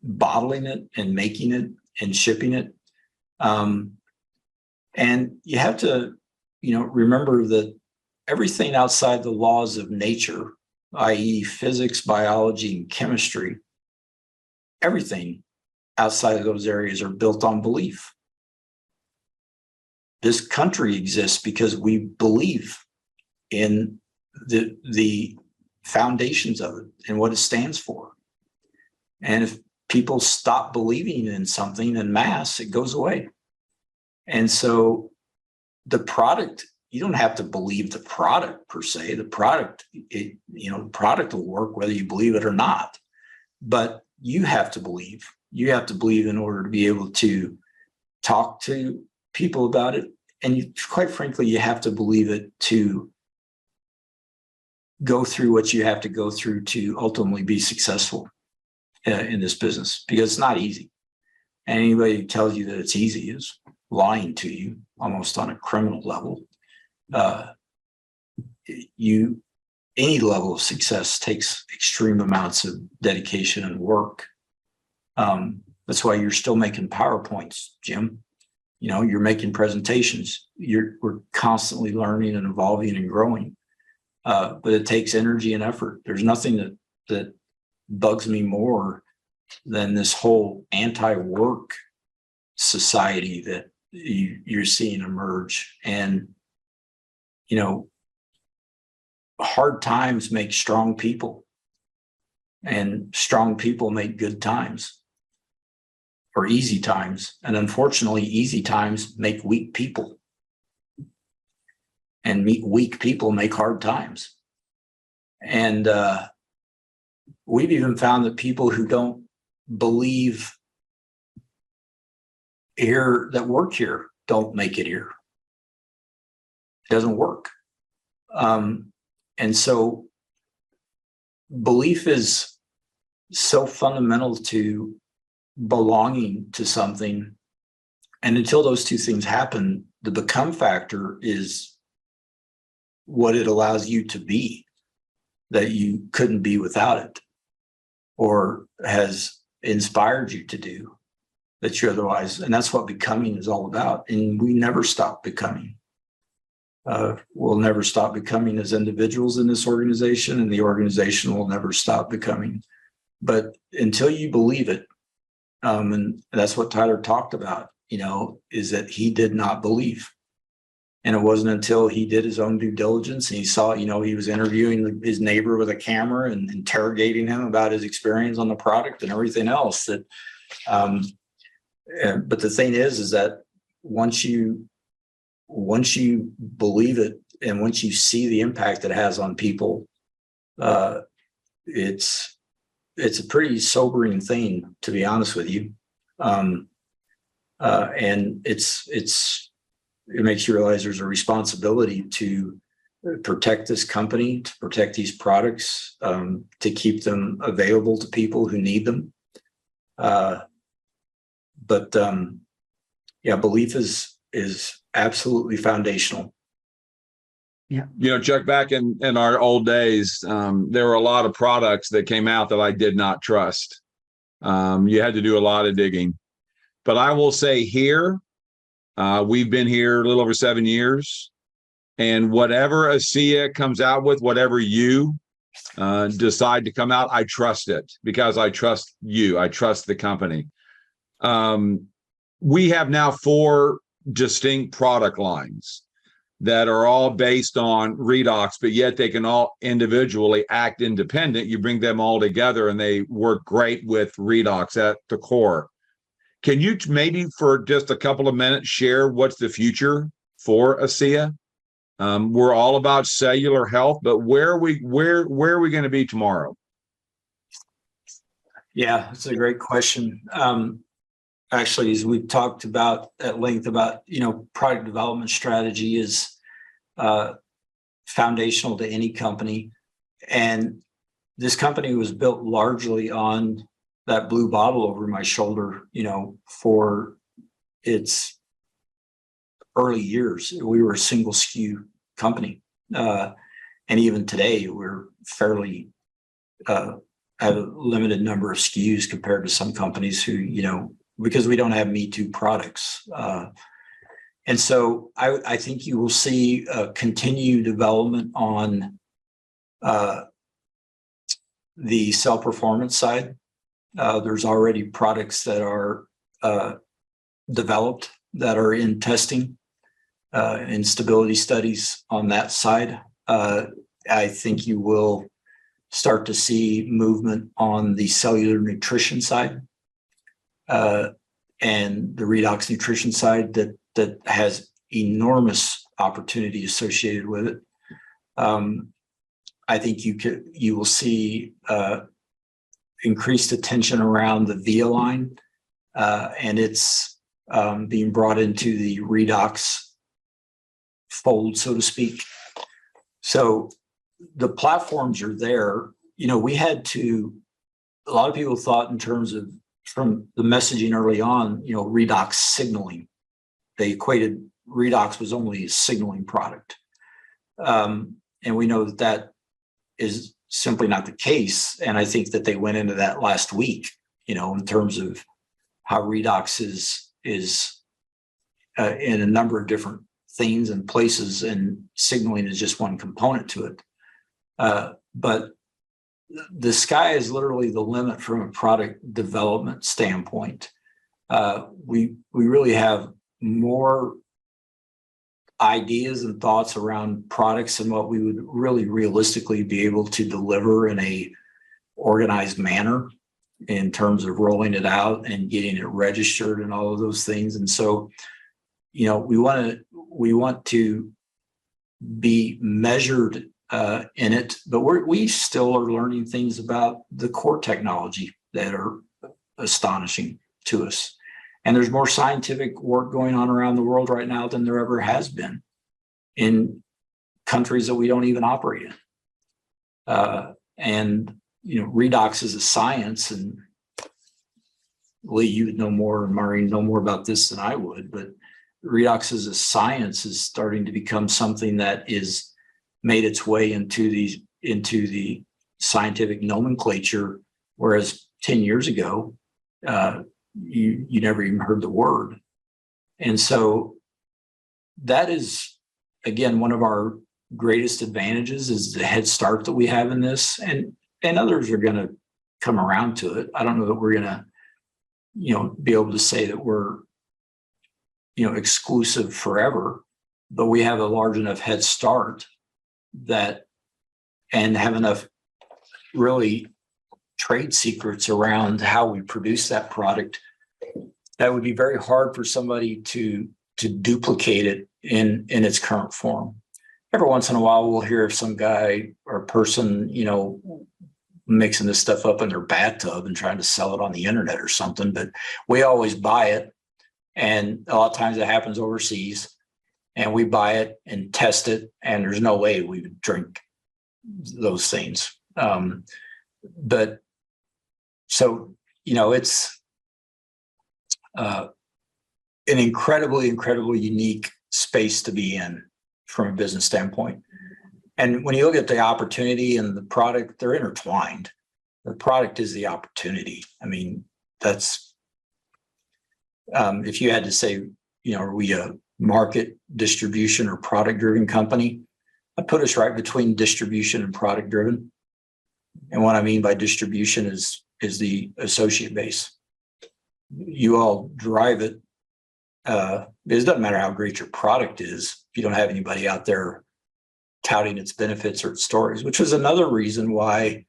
bottling it and making it and shipping it. And you have to, remember that everything outside the laws of nature, i.e. physics, biology, and chemistry, everything outside of those areas are built on belief. This country exists because we believe in the foundations of it and what it stands for. And if people stop believing in something in mass, it goes away. And so the product, you don't have to believe the product per se. The product, the product will work whether you believe it or not. But you have to believe. You have to believe in order to be able to talk to people about it. And quite frankly, you have to believe it to go through what you have to go through to ultimately be successful in this business, because it's not easy. And anybody who tells you that it's easy is lying to you, almost on a criminal level. Any level of success takes extreme amounts of dedication and work. That's why you're still making PowerPoints, Jim. You're making presentations. We're constantly learning and evolving and growing. But it takes energy and effort. There's nothing that bugs me more than this whole anti-work society that you're seeing emerge. And, hard times make strong people, and strong people make good times or easy times. And unfortunately, easy times make weak people, and weak people make hard times. And we've even found that people who don't believe here, that work here, don't make it here. It doesn't work. And so belief is so fundamental to belonging to something. And until those two things happen, the become factor is what it allows you to be, that you couldn't be without it, or has inspired you to do that you otherwise. And that's what becoming is all about. And we never stop becoming. We'll never stop becoming as individuals in this organization, and the organization will never stop becoming. But until you believe it, and that's what Tyler talked about, is that he did not believe. And it wasn't until he did his own due diligence and he saw, he was interviewing his neighbor with a camera and interrogating him about his experience on the product and everything else that, but the thing is that once you believe it, and once you see the impact it has on people, it's a pretty sobering thing, to be honest with you. And it makes you realize there's a responsibility to protect this company, to protect these products, to keep them available to people who need them. But belief is absolutely foundational. Chuck, back in our old days, there were a lot of products that came out that I did not trust. You had to do a lot of digging. But I will say here, we've been here a little over 7 years. And whatever Asea comes out with, whatever you decide to come out, I trust it because I trust you. I trust the company. We have now 4 distinct product lines that are all based on Redox, but yet they can all individually act independent. You bring them all together and they work great with Redox at the core. Can you maybe for just a couple of minutes share what's the future for Asea? We're all about cellular health, but where are we going to be tomorrow? Yeah, it's a great question. Actually, as we've talked about at length about, product development strategy is foundational to any company. And this company was built largely on that blue bottle over my shoulder, for its early years. We were a single SKU company. And even today, we're fairly have a limited number of SKUs compared to some companies who, because we don't have Me Too products. And so I think you will see continued development on the cell performance side. There's already products that are developed that are in testing and stability studies on that side. I think you will start to see movement on the cellular nutrition side. And the Redox nutrition side that has enormous opportunity associated with it. I think you will see increased attention around the VIA line, and it's being brought into the Redox fold, so to speak. So the platforms are there. We had to. A lot of people thought in terms of from the messaging early on, Redox signaling. They equated Redox was only a signaling product. And we know that is simply not the case. And I think that they went into that last week, in terms of how Redox is in a number of different things and places, and signaling is just one component to it. But the sky is literally the limit from a product development standpoint. We really have more ideas and thoughts around products and what we would really realistically be able to deliver in a organized manner in terms of rolling it out and getting it registered and all of those things. And so, we want to be measured in it, but we still are learning things about the core technology that are astonishing to us. And there's more scientific work going on around the world right now than there ever has been in countries that we don't even operate in. And Redox is a science, and Lee, you would know more, and Maureen know more about this than I would, but Redox as a science is starting to become something that is made its way into the scientific nomenclature, whereas 10 years ago, you never even heard the word. And so that is, again, one of our greatest advantages is the head start that we have in this, and others are going to come around to it. I don't know that we're going to, be able to say that we're, exclusive forever, but we have a large enough head start that, and have enough really trade secrets around how we produce that product, that would be very hard for somebody to duplicate it in its current form. Every once in a while, we'll hear of some guy or person, mixing this stuff up in their bathtub and trying to sell it on the internet or something, but we always buy it. And a lot of times it happens overseas, and we buy it and test it, and there's no way we would drink those things. But so, it's an incredibly unique space to be in. from a business standpoint. And when you look at the opportunity and the product, they're intertwined. The product is the opportunity. I mean, that's, if you had to say, are we a market, distribution, or product driven company? I put us right between distribution and product driven. And what I mean by distribution is the associate base. You all drive it. It doesn't matter how great your product is if you don't have anybody out there touting its benefits or its stories, which was another reason why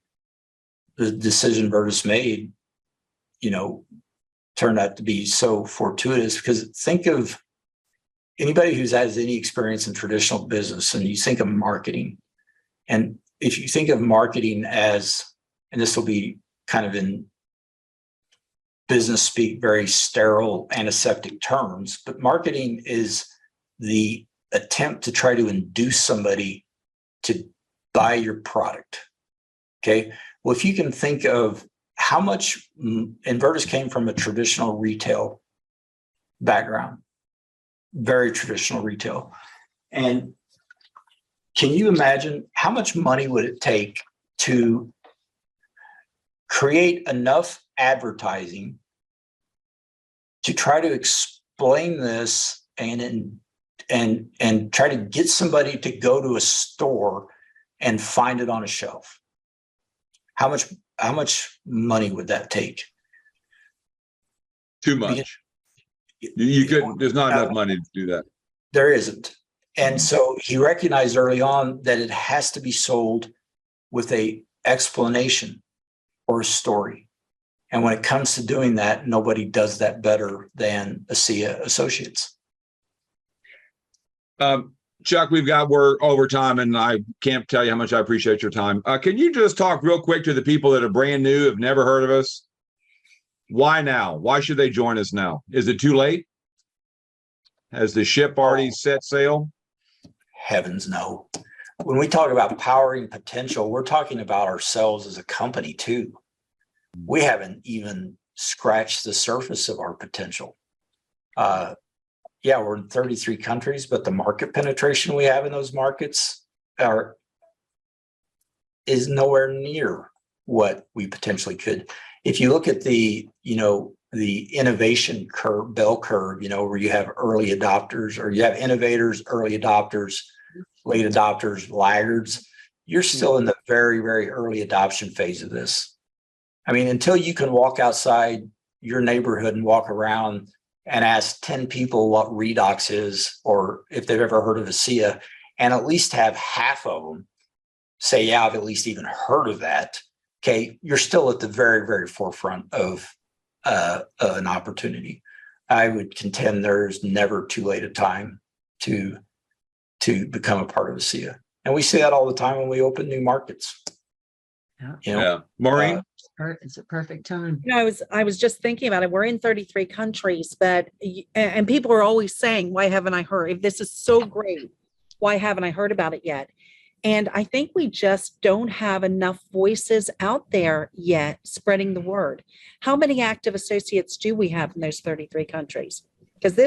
the decision Virtus made, turned out to be so fortuitous. Because think of anybody who's has any experience in traditional business, and you think of marketing. And if you think of marketing as, and this will be kind of in business speak, very sterile, antiseptic terms, but marketing is the attempt to try to induce somebody to buy your product. Okay. Well, if you can think of how much, Virtus came from a traditional retail background, very traditional retail. And can you imagine how much money would it take to create enough advertising to try to explain this and try to get somebody to go to a store and find it on a shelf? How much money would that take? Too much. You couldn't, there's not enough money to do that. There isn't. And so he recognized early on that it has to be sold with a explanation or a story. And when it comes to doing that, nobody does that better than Asea Associates. Chuck, we're over time, and I can't tell you how much I appreciate your time. Can you just talk real quick to the people that are brand new, have never heard of us? Why now? Why should they join us now? Is it too late? Has the ship already set sail? Heavens no. When we talk about powering potential, we're talking about ourselves as a company too. We haven't even scratched the surface of our potential. We're in 33 countries, but the market penetration we have in those markets is nowhere near what we potentially could. If you look at the innovation curve, bell curve, where you have early adopters, or you have innovators, early adopters, late adopters, laggards, you're still in the very, very early adoption phase of this. I mean, until you can walk outside your neighborhood and walk around and ask 10 people what Redox is, or if they've ever heard of Asea, and at least have half of them say, yeah, I've at least even heard of that. Okay, you're still at the very, very forefront of an opportunity. I would contend there's never too late a time to become a part of Asea. And we see that all the time when we open new markets. Yeah. Maureen? It's a perfect time. I was just thinking about it. We're in 33 countries, and people are always saying, why haven't I heard? If this is so great, why haven't I heard about it yet? And I think we just don't have enough voices out there yet spreading the word. How many active associates do we have in those 33 countries? Because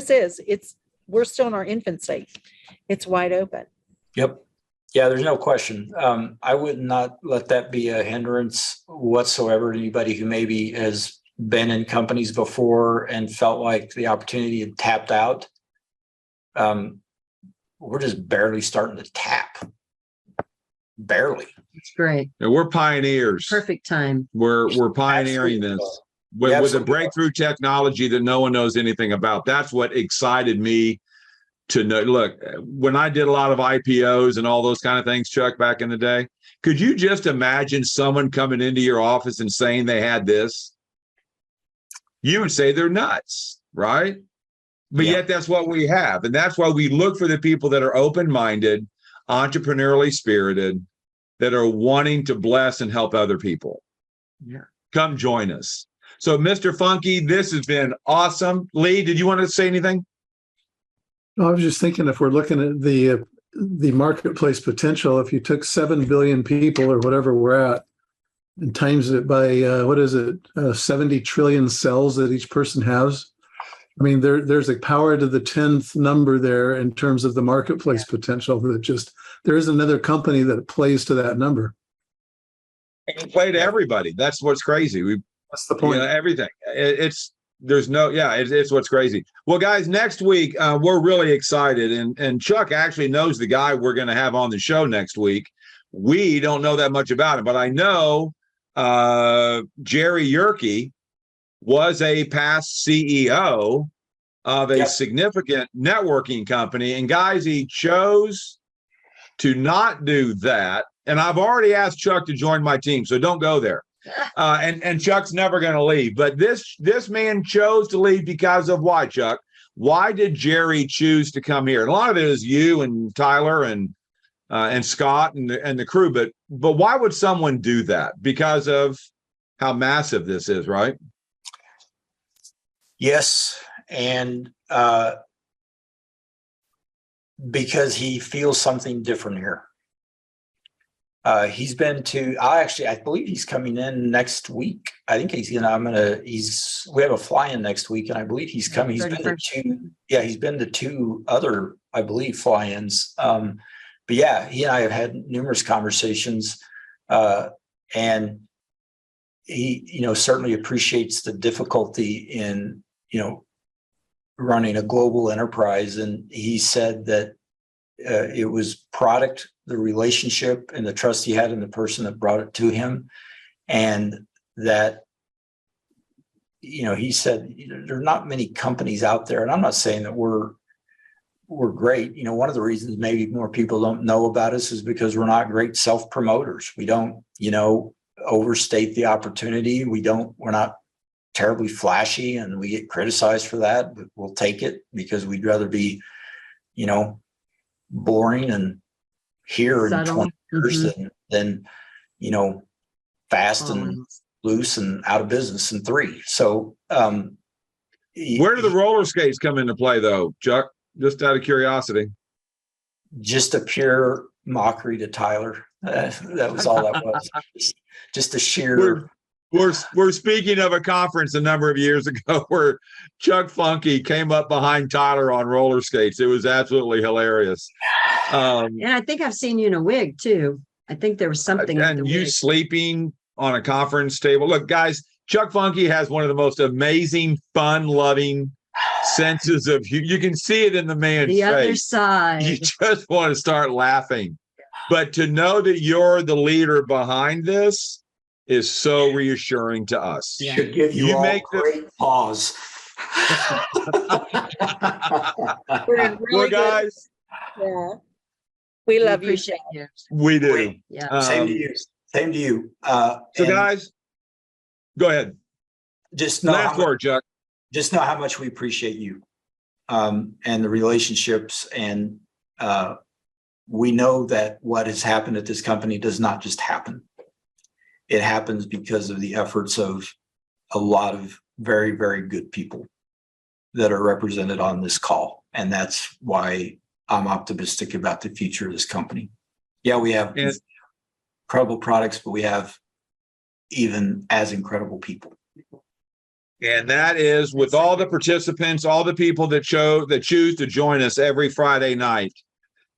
we're still in our infancy. It's wide open. Yep. Yeah, there's no question. I would not let that be a hindrance whatsoever to anybody who maybe has been in companies before and felt like the opportunity had tapped out. We're just barely starting to tap. Barely. It's great. And we're pioneers. Perfect time. We're pioneering this with a breakthrough technology that no one knows anything about. That's what excited me to know. Look, when I did a lot of IPOs and all those kind of things, Chuck, back in the day, could you just imagine someone coming into your office and saying they had this? You would say they're nuts, right? But yet that's what we have. And that's why we look for the people that are open-minded, entrepreneurially spirited, that are wanting to bless and help other people. Yeah. Come join us. So, Mr. Funke, this has been awesome. Lee, did you want to say anything? I was just thinking, if we're looking at the marketplace potential, if you took 7 billion people or whatever we're at and times it by 70 trillion cells that each person has, I mean, there's a power to the 10th number there in terms of the marketplace potential that just, there is another company that plays to that number. And play to everybody. That's what's crazy. That's the point. Everything. It's what's crazy. Well, guys, next week we're really excited, and Chuck actually knows the guy we're going to have on the show next week. We don't know that much about him, but I know Jerry Yerke was a past CEO of a significant networking company, and guys, he chose to not do that. And I've already asked Chuck to join my team, so don't go there. And Chuck's never going to leave. But this man chose to leave because of why, Chuck? Why did Jerry choose to come here? And a lot of it is you and Tyler and Scott and the crew. But why would someone do that? Because of how massive this is, right? Yes, and because he feels something different here. He's been to, I believe he's coming in next week. I think we have a fly-in next week, and I believe he's coming. He's been to two other, I believe, fly-ins. But yeah, he and I have had numerous conversations, and he, certainly appreciates the difficulty in, running a global enterprise. And he said that it was product, the relationship and the trust he had in the person that brought it to him. And that, he said, there are not many companies out there. And I'm not saying that we're great. One of the reasons maybe more people don't know about us is because we're not great self-promoters. We don't, overstate the opportunity. We're not terribly flashy, and we get criticized for that, but we'll take it because we'd rather be, boring and here in 20 years than fast and loose and out of business in 3. So where do the roller skates come into play though, Chuck? Just out of curiosity. Just a pure mockery to Tyler. That was all that was. Just a sheer. We're speaking of a conference a number of years ago where Chuck Funke came up behind Tyler on roller skates. It was absolutely hilarious. And I think I've seen you in a wig too. I think there was something. And you sleeping on a conference table. Look, guys, Chuck Funke has one of the most amazing, fun-loving senses of humor. You can see it in the man's face. The other side. You just want to start laughing. But to know that you're the leader behind this is so reassuring to us. Yeah. Should give you all make great pause. Well, guys. Yeah. We love you. We do. Yeah. Same to you. Same to you. So guys, go ahead. Just know last word, Chuck. Just know how much we appreciate you and the relationships. And we know that what has happened at this company does not just happen. It happens because of the efforts of a lot of very, very good people that are represented on this call. And that's why I'm optimistic about the future of this company. Yeah, we have incredible products, but we have even as incredible people. And that is with all the participants, all the people that choose to join us every Friday night.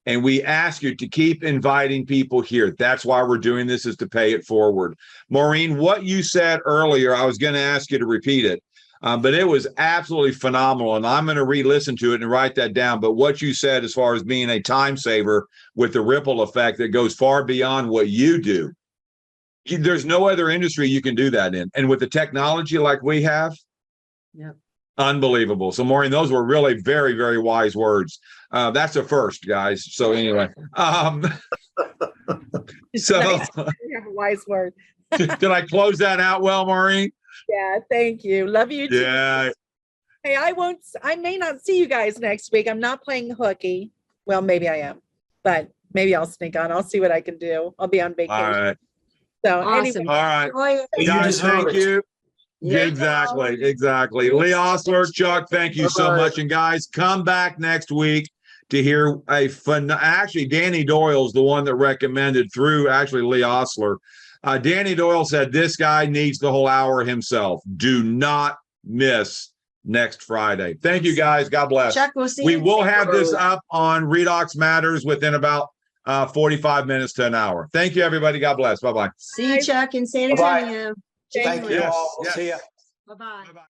And we ask you to keep inviting people here. That's why we're doing this, is to pay it forward. Maureen, what you said earlier, I was going to ask you to repeat it, but it was absolutely phenomenal. And I'm going to re-listen to it and write that down. But what you said as far as being a time saver with the ripple effect that goes far beyond what you do. There's no other industry you can do that in. And with the technology like we have, unbelievable. So Maureen, those were really very, very wise words. That's a first, guys. So anyway, so you have a wise word. did I close that out well, Maureen? Yeah, thank you. Love you too. Yeah. Hey, I may not see you guys next week. I'm not playing hooky. Well, maybe I am, but maybe I'll sneak on. I'll see what I can do. I'll be on vacation. All right. So Awesome. anyway, All right. Guys, thank you. Yeah, exactly. Lee Osler, Chuck, thank you so much. And guys, come back next week to hear actually, Danny Doyle's the one that recommended through actually Lee Osler. Danny Doyle said this guy needs the whole hour himself. Do not miss next Friday. Thank you, guys. God bless. Chuck, we'll see We you. will have this up on Redox Matters within about 45 minutes to an hour. Thank you, everybody. God bless. Bye-bye. See you, Chuck, in San Bye-bye. Antonio. Thank you Yes, all. yes. See ya. Bye-bye. Bye-bye.